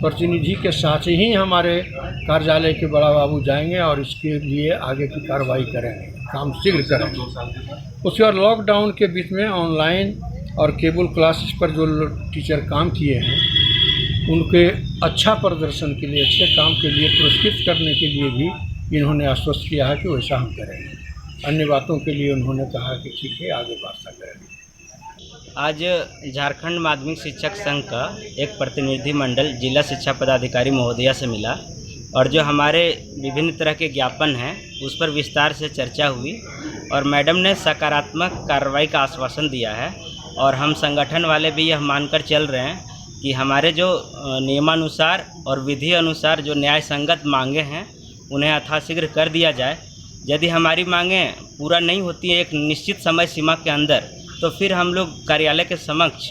प्रतिनिधि के साथ ही हमारे कार्यालय के बड़ा बाबू जाएंगे और इसके लिए आगे की कार्रवाई करेंगे, काम शीघ्र करेंगे। उसके बाद लॉकडाउन के बीच में ऑनलाइन और केबल क्लासेस पर जो टीचर काम किए हैं उनके अच्छा प्रदर्शन के लिए, अच्छे काम के लिए पुरस्कृत करने के लिए भी इन्होंने आश्वस्त किया है कि वैसा हम करेंगे। अन्य बातों के लिए उन्होंने कहा कि ठीक है, आगे वार्ता करेंगे। आज झारखंड माध्यमिक शिक्षक संघ का एक प्रतिनिधि मंडल जिला शिक्षा पदाधिकारी महोदया से मिला और जो हमारे विभिन्न तरह के ज्ञापन हैं उस पर विस्तार से चर्चा हुई और मैडम ने सकारात्मक कार्रवाई का आश्वासन दिया है। और हम संगठन वाले भी यह मानकर चल रहे हैं कि हमारे जो नियमानुसार और विधि अनुसार जो न्याय संगत मांगे हैं उन्हें यथाशीघ्र कर दिया जाए। यदि हमारी मांगें पूरा नहीं होती है एक निश्चित समय सीमा के अंदर, तो फिर हम लोग कार्यालय के समक्ष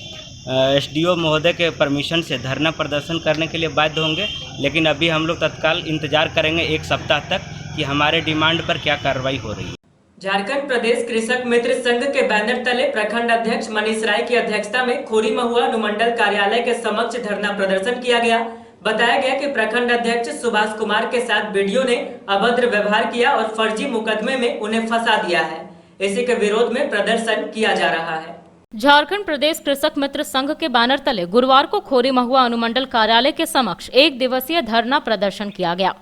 एसडीओ महोदय के परमिशन से धरना प्रदर्शन करने के लिए बाध्य होंगे। लेकिन अभी हम लोग तत्काल इंतजार करेंगे एक सप्ताह तक कि हमारे डिमांड पर क्या कार्रवाई हो रही है। झारखंड प्रदेश कृषक मित्र संघ के बैनर तले प्रखंड अध्यक्ष मनीष राय की अध्यक्षता में खोरी महुआ अनुमंडल कार्यालय के समक्ष धरना प्रदर्शन किया गया। बताया गया कि प्रखंड अध्यक्ष सुभाष कुमार के साथ बीडीओ ने अभद्र व्यवहार किया और फर्जी मुकदमे में उन्हें फंसा दिया है। इसी के विरोध में प्रदर्शन किया जा रहा है। झारखंड प्रदेश कृषक मित्र संघ के बैनर तले गुरुवार को खोरी महुआ अनुमंडल कार्यालय के समक्ष 1 दिवसीय धरना प्रदर्शन किया गया।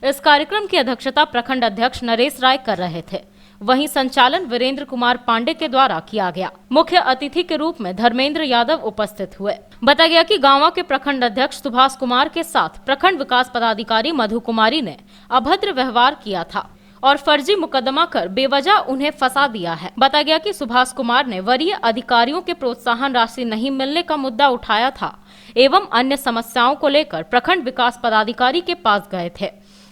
इस कार्यक्रम की अध्यक्षता प्रखंड अध्यक्ष नरेश राय कर रहे थे, वहीं संचालन वीरेंद्र कुमार पांडे के द्वारा किया गया। मुख्य अतिथि के रूप में धर्मेंद्र यादव उपस्थित हुए। बताया गया कि गांव के प्रखंड अध्यक्ष सुभाष कुमार के साथ प्रखंड विकास पदाधिकारी मधु कुमारी ने अभद्र व्यवहार किया था और फर्जी मुकदमा कर बेवजह उन्हें फंसा दिया है। बताया गया कि सुभाष कुमार ने वरीय अधिकारियों के प्रोत्साहन राशि नहीं मिलने का मुद्दा उठाया था एवं अन्य समस्याओं को लेकर प्रखंड विकास पदाधिकारी के पास गए थे,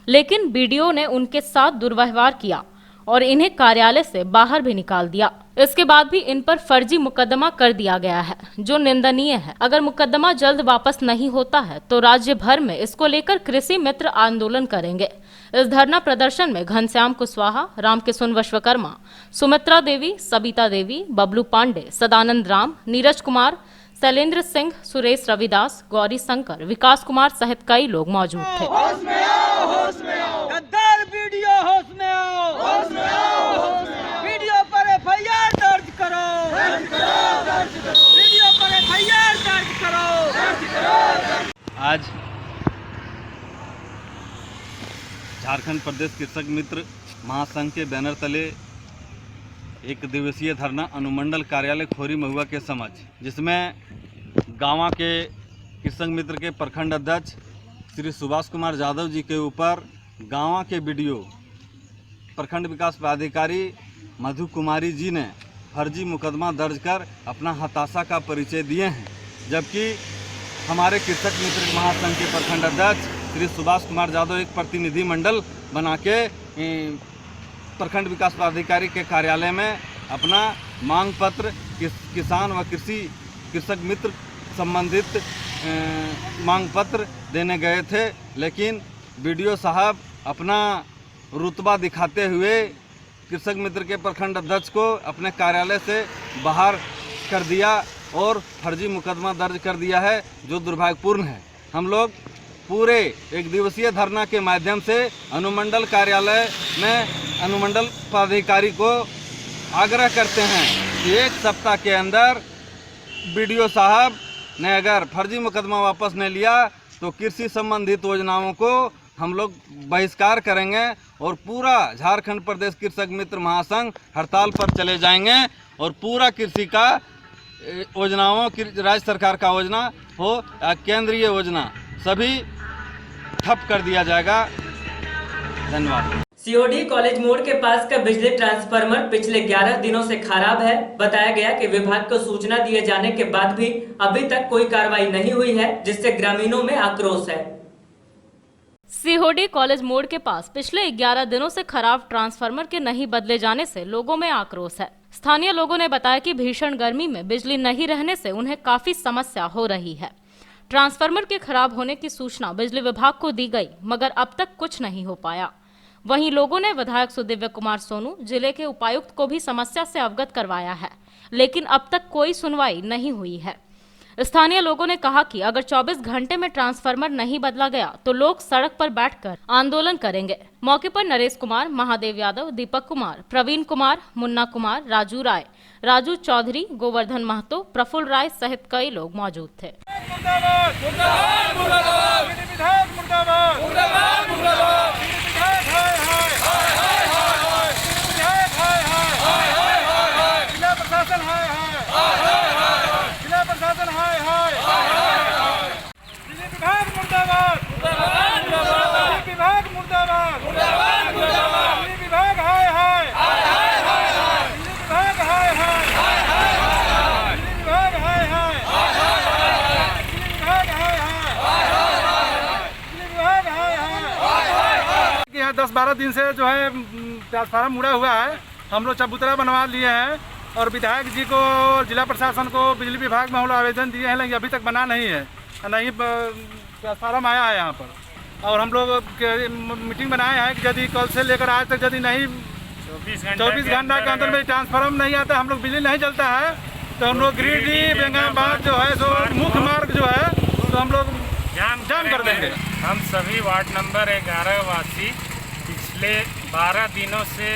लेकिन बीडीओ ने उनके साथ दुर्व्यवहार किया और इन्हें कार्यालय से बाहर भी निकाल दिया। इसके बाद भी इन पर फर्जी मुकदमा कर दिया गया है, जो निंदनीय है। अगर मुकदमा जल्द वापस नहीं होता है तो राज्य भर में इसको लेकर कृषि मित्र आंदोलन करेंगे। इस धरना प्रदर्शन में घनश्याम कुशवाहा, रामकिशुन विश्वकर्मा, सुमित्रा देवी, सबिता देवी, बबलू पांडे, सदानंद राम, नीरज कुमार, शैलेंद्र सिंह, सुरेश रविदास, गौरी शंकर, विकास कुमार सहित कई लोग मौजूद थे। होश में आओ, होश में आओ। गद्दार वीडियो होश में आओ, होश में आओ, होश में आओ। वीडियो पर एफआईआर दर्ज करो, दर्ज करो, दर्ज करो। वीडियो पर एफआईआर दर्ज करो, दर्ज करो। आज झारखंड प्रदेश कृषक मित्र महासंघ के बैनर तले 1 दिवसीय धरना अनुमंडल कार्यालय खोरी महुआ के समक्ष, जिसमें गांव के कृषक मित्र के प्रखंड अध्यक्ष श्री सुभाष कुमार यादव जी के ऊपर गांव के बीडीओ प्रखंड विकास पदाधिकारी मधु कुमारी जी ने फर्जी मुकदमा दर्ज कर अपना हताशा का परिचय दिए हैं। जबकि हमारे कृषक मित्र महासंघ के प्रखंड अध्यक्ष श्री सुभाष कुमार यादव एक प्रतिनिधि मंडल बना के प्रखंड विकास पदाधिकारी के कार्यालय में अपना मांग पत्र किसान व कृषक मित्र संबंधित मांग पत्र देने गए थे, लेकिन बीडीओ साहब अपना रुतबा दिखाते हुए कृषक मित्र के प्रखंड अध्यक्ष को अपने कार्यालय से बाहर कर दिया और फर्जी मुकदमा दर्ज कर दिया है, जो दुर्भाग्यपूर्ण है। हम लोग पूरे 1 दिवसीय धरना के माध्यम से अनुमंडल कार्यालय में अनुमंडल पदाधिकारी को आग्रह करते हैं कि 1 सप्ताह के अंदर बीडीओ साहब ने अगर फर्जी मुकदमा वापस नहीं लिया तो कृषि संबंधित योजनाओं को हम लोग बहिष्कार करेंगे और पूरा झारखंड प्रदेश कृषक मित्र महासंघ हड़ताल पर चले जाएंगे और पूरा कृषि का योजनाओं की राज्य सरकार का योजना हो या केंद्रीय योजना सभी ठप कर दिया जाएगा। धन्यवाद। सीओडी कॉलेज मोड़ के पास का बिजली ट्रांसफार्मर पिछले 11 दिनों से खराब है। बताया गया कि विभाग को सूचना दिए जाने के बाद भी अभी तक कोई कार्रवाई नहीं हुई है, जिससे ग्रामीणों में आक्रोश है। सीहोडी कॉलेज मोड़ के पास पिछले 11 दिनों से खराब ट्रांसफार्मर के नहीं बदले जाने से लोगों में आक्रोश है। स्थानीय लोगों ने बताया कि भीषण गर्मी में बिजली नहीं रहने से उन्हें काफी समस्या हो रही है। ट्रांसफार्मर के खराब होने की सूचना बिजली विभाग को दी गई, मगर अब तक कुछ नहीं हो पाया। वहीं लोगों ने विधायक सुदिव्य कुमार सोनू, जिले के उपायुक्त को भी समस्या से अवगत करवाया है, लेकिन अब तक कोई सुनवाई नहीं हुई है। स्थानीय लोगों ने कहा कि अगर 24 घंटे में ट्रांसफार्मर नहीं बदला गया तो लोग सड़क पर बैठकर आंदोलन करेंगे। मौके पर नरेश कुमार, महादेव यादव, दीपक कुमार, प्रवीण कुमार, मुन्ना कुमार, राजू राय, राजू चौधरी, गोवर्धन महतो, प्रफुल्ल राय सहित कई लोग मौजूद थे। यहाँ 10-12 दिन से जो है ट्रांसफार्मर मुड़ा हुआ है। हम लोग चबूतरा बनवा लिए हैं और विधायक जी को, जिला प्रशासन को, बिजली विभाग में हम लोग आवेदन दिए हैं, लेकिन अभी तक बना नहीं है, नहीं ट्रांसफार्मर आया है यहाँ पर। और हम लोग मीटिंग बनाए हैं कि यदि कल से लेकर आज तक यदि नहीं 24 घंटा के अंदर में ट्रांसफार्मर नहीं आता, हम लोग बिजली नहीं चलता है, तो हम लोग गिरिडीह बेंगाबाद जो है सो मुख्य मार्ग जो है तो हम लोग जाम कर देंगे। हम सभी वार्ड नंबर 11 वासी पिछले 12 दिनों से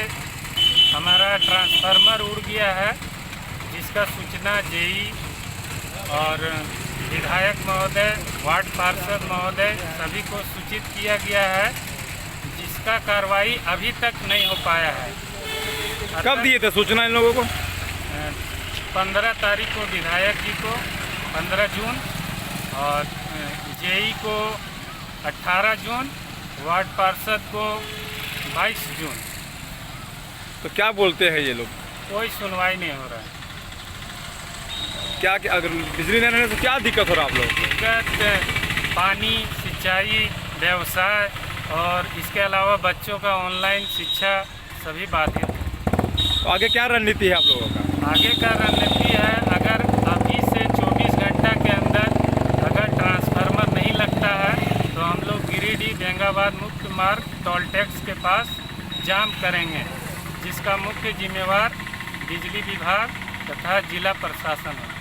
हमारा ट्रांसफार्मर उड़ गया है, जिसका सूचना जेई और विधायक महोदय, वार्ड पार्षद महोदय सभी को सूचित किया गया है, जिसका कार्रवाई अभी तक नहीं हो पाया है। कब दिए थे सूचना इन लोगों को? 15 तारीख को विधायक जी को 15 जून और जेई को 18 जून, वार्ड पार्षद को 22 जून। तो क्या बोलते हैं ये लोग? कोई सुनवाई नहीं हो रहा है। क्या अगर बिजली नहीं रहने से क्या दिक्कत हो रहा है आप लोग? दिक्कत पानी, सिंचाई, व्यवसाय और इसके अलावा बच्चों का ऑनलाइन शिक्षा सभी बाधित है। तो आगे क्या रणनीति है आप लोगों का? आगे का रणनीति है, अगर अभी से 24 घंटा के अंदर अगर ट्रांसफार्मर नहीं लगता है तो हम लोग गिरिडीह बेंगाबाद मुख्य मार्ग टोल टैक्स के पास जाम करेंगे, जिसका मुख्य जिम्मेवार बिजली विभाग तथा जिला प्रशासन है।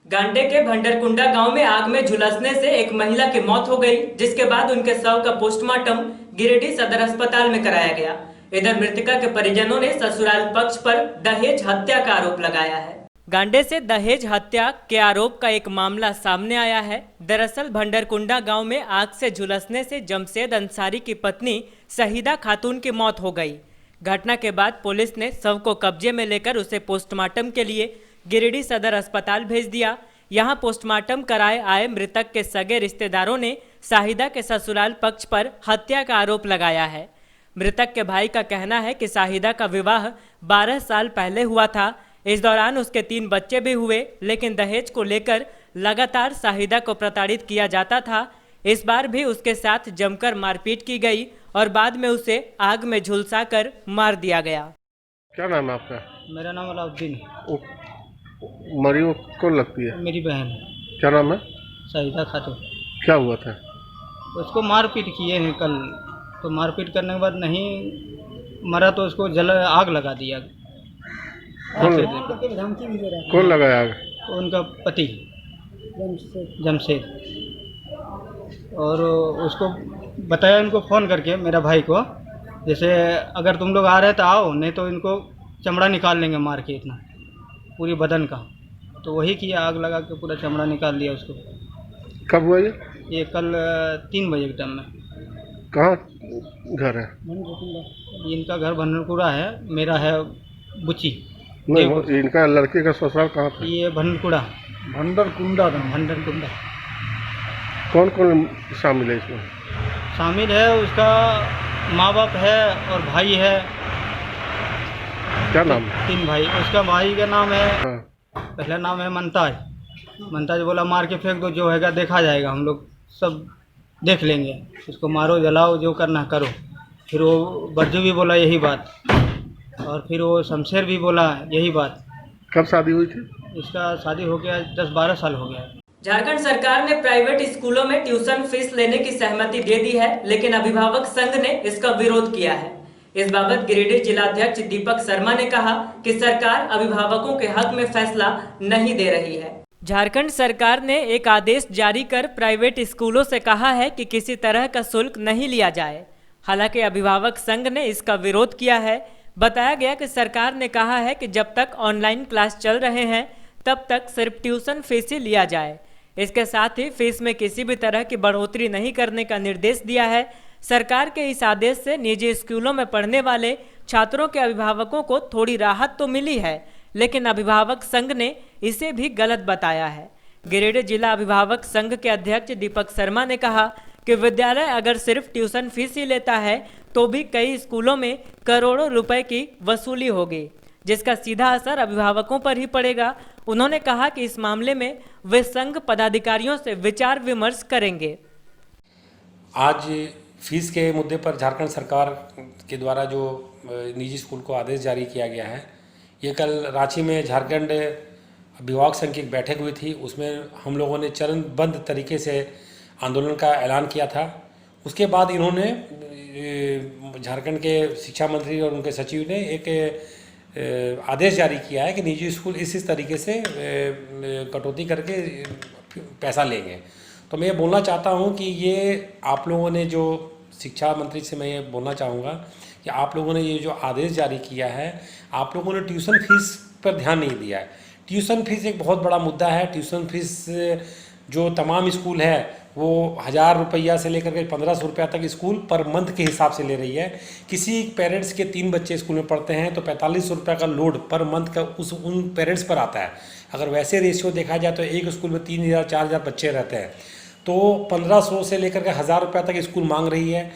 गांडे के भंडरकुंडा गांव में आग में झुलसने से एक महिला की मौत हो गई, जिसके बाद उनके शव का पोस्टमार्टम गिरिडीह सदर अस्पताल में कराया गया। इधर मृतका के परिजनों ने ससुराल पक्ष पर दहेज हत्या का आरोप लगाया है। गांडे से दहेज हत्या के आरोप का एक मामला सामने आया है। दरअसल भंडरकुंडा गांव में आग से झुलसने से जमशेद अंसारी की पत्नी शहीदा खातून की मौत हो गई। घटना के बाद पुलिस ने शव को कब्जे में लेकर उसे पोस्टमार्टम के लिए गिरिडीह सदर अस्पताल भेज दिया। यहां पोस्टमार्टम कराए आए मृतक के सगे रिश्तेदारों ने शाहिदा के ससुराल पक्ष पर हत्या का आरोप लगाया है। मृतक के भाई का कहना है कि शाहिदा का विवाह 12 साल पहले हुआ था। इस दौरान उसके 3 बच्चे भी हुए, लेकिन दहेज को लेकर लगातार शाहिदा को प्रताड़ित किया जाता था। इस बार भी उसके साथ जमकर मारपीट की गई और बाद में उसे आग में झुलसाकर मार दिया गया। क्या नाम है आपका? मेरा नाम अलाउद्दीन है। मरी वो कौन लगती है? मेरी बहन। क्या नाम है? शाहिदा खातून। क्या हुआ था? उसको मारपीट किए हैं कल, तो मारपीट करने के बाद नहीं मरा तो उसको आग लगा दिया। कौन लगाया आग? उनका पति जमशेद। और उसको बताया इनको फ़ोन करके, मेरा भाई को, जैसे अगर तुम लोग आ रहे तो आओ, नहीं तो इनको चमड़ा निकाल लेंगे मार के, इतना पूरी बदन का। तो वही किया, आग लगा के पूरा चमड़ा निकाल दिया उसको। कब हुआ ये? ये कल 3 बजे के टाइम में। कहाँ घर है? इनका घर भंडरकुड़ा है, मेरा है बुची। नहीं, इनका लड़के का ससुराल कहाँ था? ये भंडरकुड़ा। भंडरकुंडा था। भंडरकुंडा। कौन कौन शामिल है इसमें? शामिल है, उसका माँ बाप है और भाई है। क्या नाम? 3 भाई। उसका भाई का नाम है, हाँ। पहला नाम है मनताज। मनताज बोला मार के फेंक दो, जो हैगा देखा जाएगा, हम लोग सब देख लेंगे, उसको मारो जलाओ जो करना करो। फिर वो बज्जू भी बोला यही बात, और फिर वो शमशेर भी बोला यही बात। कब शादी हुई थी? इसका शादी हो गया 10-12 साल हो गया। झारखंड सरकार ने प्राइवेट स्कूलों में ट्यूशन फीस लेने की सहमति दे दी है, लेकिन अभिभावक संघ ने इसका विरोध किया है। इस बाबत गिरिडीह जिलाध्यक्ष दीपक शर्मा ने कहा कि सरकार अभिभावकों के हक में फैसला नहीं दे रही है। झारखंड सरकार ने एक आदेश जारी कर प्राइवेट स्कूलों से कहा है कि किसी तरह का शुल्क नहीं लिया जाए। हालांकि अभिभावक संघ ने इसका विरोध किया है। बताया गया कि सरकार ने कहा है कि जब तक ऑनलाइन क्लास चल रहे हैं तब तक सिर्फ ट्यूशन फीस ही लिया जाए। इसके साथ ही फीस में किसी भी तरह की बढ़ोतरी नहीं करने का निर्देश दिया है। सरकार के इस आदेश से निजी स्कूलों में पढ़ने वाले छात्रों के अभिभावकों को थोड़ी राहत तो मिली है, लेकिन अभिभावक संघ ने इसे भी गलत बताया है। गिरिडीह जिला अभिभावक संघ के अध्यक्ष दीपक शर्मा ने कहा कि विद्यालय अगर सिर्फ ट्यूशन फीस ही लेता है तो भी कई स्कूलों में करोड़ों रुपए की वसूली होगी, जिसका सीधा असर अभिभावकों पर ही पड़ेगा। उन्होंने कहा कि इस मामले में वे संघ पदाधिकारियों से विचार विमर्श करेंगे। आज फीस के मुद्दे पर झारखंड सरकार के द्वारा जो निजी स्कूल को आदेश जारी किया गया है, ये कल रांची में झारखंड अभिभावक संघ की एक बैठक हुई थी। उसमें हम लोगों ने चरणबद्ध तरीके से आंदोलन का ऐलान किया था। उसके बाद इन्होंने झारखंड के शिक्षा मंत्री और उनके सचिव ने एक आदेश जारी किया है कि निजी स्कूल इस तरीके से कटौती करके पैसा लेंगे। तो मैं ये बोलना चाहता हूँ कि ये आप लोगों ने जो शिक्षा मंत्री से मैं ये बोलना चाहूँगा कि आप लोगों ने ये जो आदेश जारी किया है, आप लोगों ने ट्यूशन फीस पर ध्यान नहीं दिया है। ट्यूशन फीस एक बहुत बड़ा मुद्दा है। ट्यूशन फीस जो तमाम स्कूल है वो 1000 रुपया से लेकर के 1500 रुपया तक स्कूल पर मंथ के हिसाब से ले रही है। किसी पेरेंट्स के 3 बच्चे स्कूल में पढ़ते हैं तो 4500 रुपया का लोड पर मंथ का उन पेरेंट्स पर आता है। अगर वैसे रेशियो देखा जाए तो एक स्कूल में 3000-4000 बच्चे रहते हैं, तो 1500 से लेकर के 1000 रुपया तक स्कूल मांग रही है,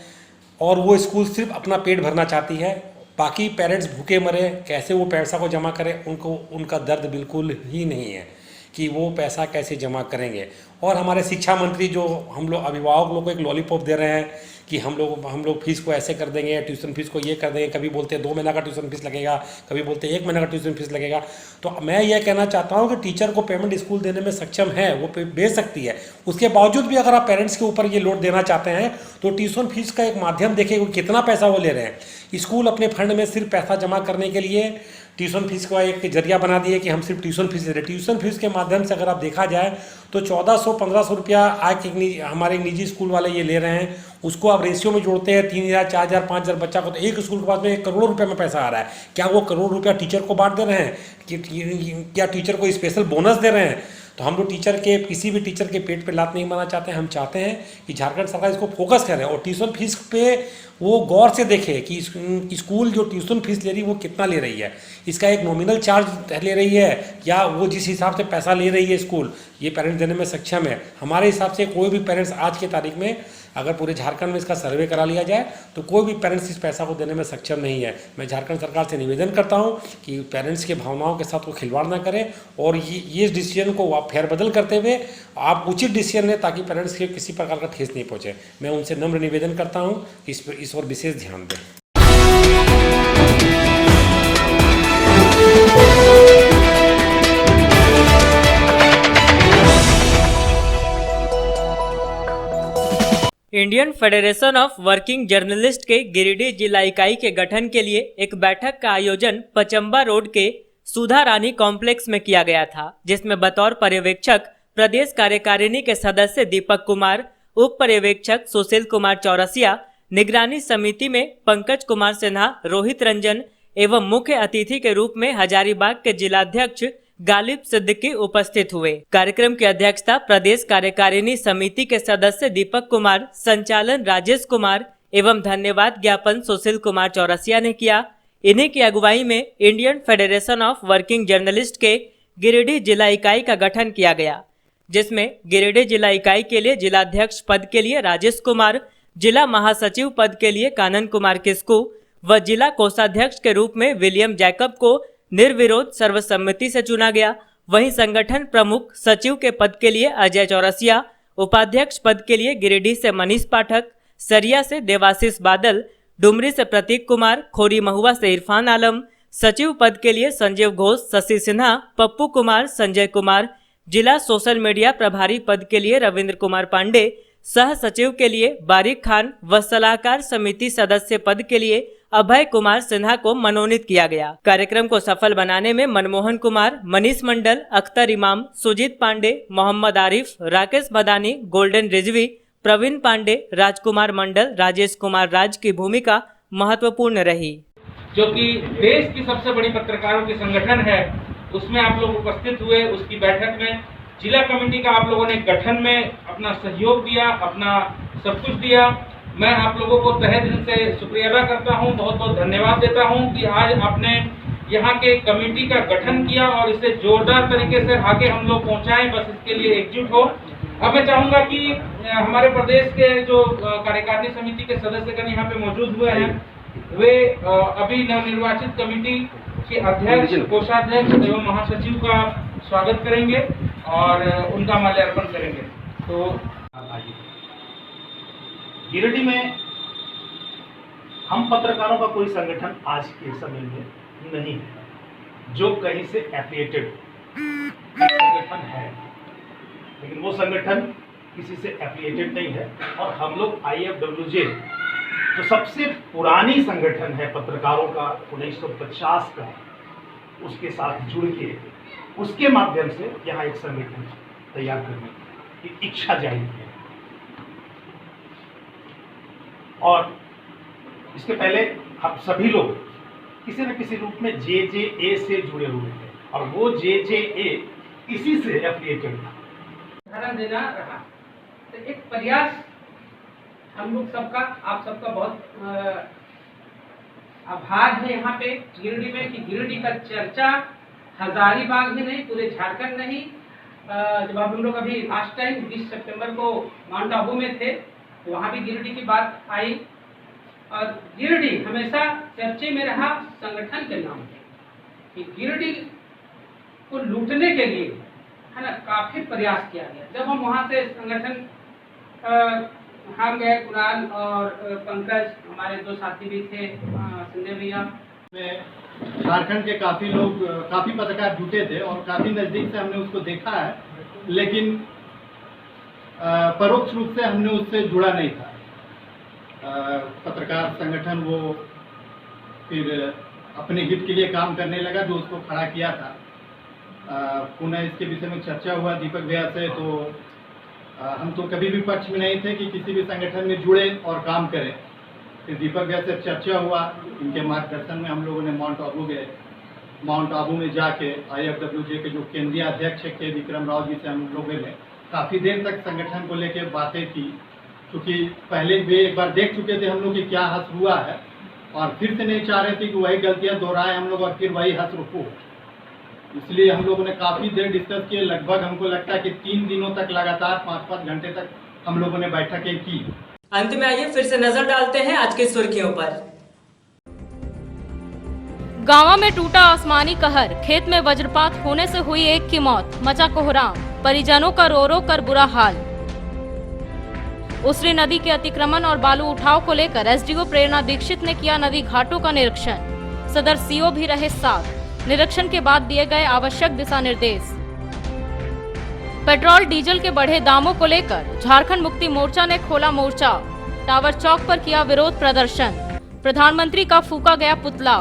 और वो स्कूल सिर्फ अपना पेट भरना चाहती है। बाकी पेरेंट्स भूखे मरे, कैसे वो पैसा को जमा करें, उनका दर्द बिल्कुल ही नहीं है कि वो पैसा कैसे जमा करेंगे। और हमारे शिक्षा मंत्री जो हम लोग अभिभावक लोग को एक लॉलीपॉप दे रहे हैं कि हम लोग फीस को ऐसे कर देंगे, ट्यूशन फीस को ये कर देंगे। कभी बोलते हैं 2 महीना का ट्यूशन फीस लगेगा, कभी बोलते हैं 1 महीना का ट्यूशन फीस लगेगा। तो मैं ये कहना चाहता हूँ कि टीचर को पेमेंट स्कूल देने में सक्षम है, वो दे सकती है। उसके बावजूद भी अगर आप पेरेंट्स के ऊपर ये लोड देना चाहते हैं तो ट्यूशन फीस का एक माध्यम देखिए कितना पैसा वो ले रहे हैं। स्कूल अपने फंड में सिर्फ पैसा जमा करने के लिए ट्यूशन फीस का एक जरिया बना दिए कि हम सिर्फ ट्यूशन फीस दे रहे हैं। ट्यूशन फीस के माध्यम से अगर आप देखा जाए तो 1400-1500 रुपया आज हमारे निजी स्कूल वाले ये ले रहे हैं। उसको आप रेशियो में जोड़ते हैं 3000, 4000, 5000 बच्चा को, तो एक स्कूल के पास में 1 करोड़ रुपये में पैसा आ रहा है। क्या वो करोड़ रुपया टीचर को बांट दे रहे हैं कि क्या टीचर को स्पेशल बोनस दे रहे हैं? तो हम लोग किसी भी टीचर के पेट पे लात नहीं मारना चाहते हैं। हम चाहते हैं कि झारखंड सरकार इसको फोकस करे और ट्यूशन फीस पे वो गौर से देखे कि स्कूल जो ट्यूशन फीस ले रही है वो कितना ले रही है, इसका एक नॉमिनल चार्ज ले रही है या वो जिस हिसाब से पैसा ले रही है स्कूल, ये पेरेंट्स देने में सक्षम है। हमारे हिसाब से कोई भी पेरेंट्स आज की तारीख में अगर पूरे झारखंड में इसका सर्वे करा लिया जाए तो कोई भी पेरेंट्स इस पैसा को देने में सक्षम नहीं है। मैं झारखंड सरकार से निवेदन करता हूं कि पेरेंट्स के भावनाओं के साथ वो खिलवाड़ ना करें और ये डिसीजन को आप फेरबदल करते हुए आप उचित डिसीजन लें ताकि पेरेंट्स के किसी प्रकार का ठेस नहीं पहुँचे। मैं उनसे नम्र निवेदन करता हूँ कि इस पर विशेष ध्यान दें। Indian federation of working journalist के गिरिडीह जिला इकाई के गठन के लिए एक बैठक का आयोजन पचम्बा रोड के सुधा रानी कॉम्प्लेक्स में किया गया था, जिसमें बतौर पर्यवेक्षक प्रदेश कार्यकारिणी के सदस्य दीपक कुमार, उप पर्यवेक्षक सुशील कुमार चौरसिया, निगरानी समिति में पंकज कुमार सिन्हा, रोहित रंजन एवं मुख्य अतिथि के रूप में हजारीबाग के जिलाध्यक्ष गालिब सिद्दीकी उपस्थित हुए। कार्यक्रम की अध्यक्षता प्रदेश कार्यकारिणी समिति के सदस्य दीपक कुमार, संचालन राजेश कुमार एवं धन्यवाद ज्ञापन सुशील कुमार चौरसिया ने किया। इन्हीं की अगुवाई में Indian federation of working journalist के गिरिडीह जिला इकाई का गठन किया गया, जिसमें गिरिडीह जिला इकाई के लिए जिलाध्यक्ष पद के लिए राजेश कुमार, जिला महासचिव पद के लिए कानन कुमार किस्कू व जिला कोषाध्यक्ष के रूप में विलियम जैकब को निर्विरोध सर्वसम्मति से चुना गया। वहीं संगठन प्रमुख सचिव के पद के लिए अजय चौरसिया, उपाध्यक्ष पद के लिए गिरिडीह से मनीष पाठक, सरिया से देवाशीष बादल, डुमरी से प्रतीक कुमार, खोरी महुआ से इरफान आलम, सचिव पद के लिए संजीव घोष, शशि सिन्हा, पप्पू कुमार, संजय कुमार, जिला सोशल मीडिया प्रभारी पद के लिए रविंद्र कुमार पांडे, सह सचिव के लिए बारिक खान व सलाहकार समिति सदस्य पद के लिए अभय कुमार सिन्हा को मनोनीत किया गया। कार्यक्रम को सफल बनाने में मनमोहन कुमार, मनीष मंडल, अख्तर इमाम, सुजीत पांडे, मोहम्मद आरिफ, राकेश मदानी, गोल्डन रिजवी, प्रवीण पांडे, राजकुमार मंडल, राजेश कुमार राज की भूमिका महत्वपूर्ण रही। जो कि देश की सबसे बड़ी पत्रकारों की संगठन है, उसमें आप लोग उपस्थित हुए। उसकी बैठक में जिला कमेटी का आप लोगों ने गठन में अपना सहयोग दिया, अपना सब कुछ दिया। मैं आप लोगों को तहे दिल से शुक्रिया अदा करता हूं, बहुत बहुत धन्यवाद देता हूं कि आज आपने यहाँ के कमेटी का गठन किया और इसे जोरदार तरीके से आगे हम लोग पहुँचाएं। बस इसके लिए एकजुट हो। अब मैं चाहूँगा कि हमारे प्रदेश के जो कार्यकारिणी समिति के सदस्यगण यहाँ पे मौजूद हुए हैं, वे अभी नवनिर्वाचित कमेटी के अध्यक्ष, कोषाध्यक्ष एवं महासचिव का स्वागत करेंगे और उनका माल्यार्पण करेंगे। तो गिरिडीह में हम पत्रकारों का कोई संगठन आज के समय में नहीं है जो कहीं से एफिलिएटेड संगठन है, लेकिन वो संगठन किसी से एफिलिएटेड नहीं है। और हम लोग IFWJ जो सबसे पुरानी संगठन है पत्रकारों का 1950 का, उसके साथ जुड़ के उसके माध्यम से यहाँ एक संगठन तैयार करने की इच्छा जाहिर की है। और इसके पहले हम सभी लोग किसी न किसी रूप में JJA से जुड़े हुए थे और वो JJA इसी से एफिलिएटेड था। उदाहरण देना रहा तो एक प्रयास हम लोग सबका, आप सबका बहुत आभार है यहाँ पे गिरिडीह में कि गिरिडीह का चर्चा हजारीबाग ही नहीं, पूरे झारखंड नहीं। जब हम लोग अभी लास्ट टाइम 20 सितंबर को माउंट आबू में थे तो वहाँ भी गिरिडीह की बात आई और गिरिडीह हमेशा चर्चे में रहा संगठन के नाम पे कि गिरिडीह को लूटने के लिए है ना काफी प्रयास किया गया। जब हम वहाँ से संगठन हम गए, कुणाल और पंकज हमारे दो साथी भी थे, संजय भैया, झारखंड के काफ़ी लोग, काफ़ी पत्रकार जुटे थे और काफ़ी नज़दीक से हमने उसको देखा है, लेकिन परोक्ष रूप से हमने उससे जुड़ा नहीं था। पत्रकार संगठन वो फिर अपने हित के लिए काम करने लगा जो उसको खड़ा किया था। पुनः इसके विषय में चर्चा हुआ दीपक भैया से, तो हम तो कभी भी पक्ष में नहीं थे कि किसी भी संगठन में जुड़े और काम करें। फिर दीपक भैया से चर्चा हुआ, इनके मार्गदर्शन में हम लोगों ने माउंट आबू गए। माउंट आबू में जाके IFWJ के जो केंद्रीय अध्यक्ष के विक्रम राव जी से हम लोगों ने काफ़ी देर तक संगठन को लेकर बातें की, क्योंकि पहले भी एक बार देख चुके थे हम लोग कि क्या हस हुआ है और फिर से नहीं चाह रहे थे कि वही गलतियाँ दोहराए हम लोग और फिर वही हस रुको। इसलिए हम लोगों ने काफ़ी देर डिस्कस किए। लगभग हमको लगता है कि 3 दिनों तक लगातार 5-5 घंटे तक हम लोगों ने बैठकें की। अंत में आइए फिर से नजर डालते हैं आज की सुर्खियों पर। गांव में टूटा आसमानी कहर, खेत में वज्रपात होने से हुई एक की मौत, मचा कोहराम, परिजनों का रो रो कर बुरा हाल। उसरी नदी के अतिक्रमण और बालू उठाव को लेकर SDO प्रेरणा दीक्षित ने किया नदी घाटों का निरीक्षण, सदर CO भी रहे साथ। निरीक्षण के बाद दिए गए आवश्यक दिशा निर्देश। पेट्रोल डीजल के बढ़े दामों को लेकर झारखंड मुक्ति मोर्चा ने खोला मोर्चा, टावर चौक पर किया विरोध प्रदर्शन, प्रधानमंत्री का फूका गया पुतला।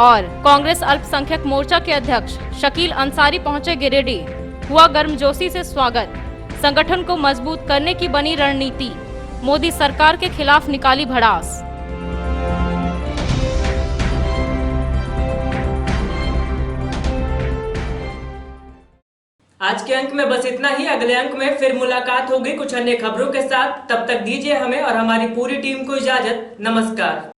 और कांग्रेस अल्पसंख्यक मोर्चा के अध्यक्ष शकील अंसारी पहुंचे गिरिडीह, हुआ गर्मजोशी से स्वागत, संगठन को मजबूत करने की बनी रणनीति, मोदी सरकार के खिलाफ निकाली भड़ास। आज के अंक में बस इतना ही। अगले अंक में फिर मुलाकात होगी कुछ अन्य खबरों के साथ। तब तक दीजिए हमें और हमारी पूरी टीम को इजाजत। नमस्कार।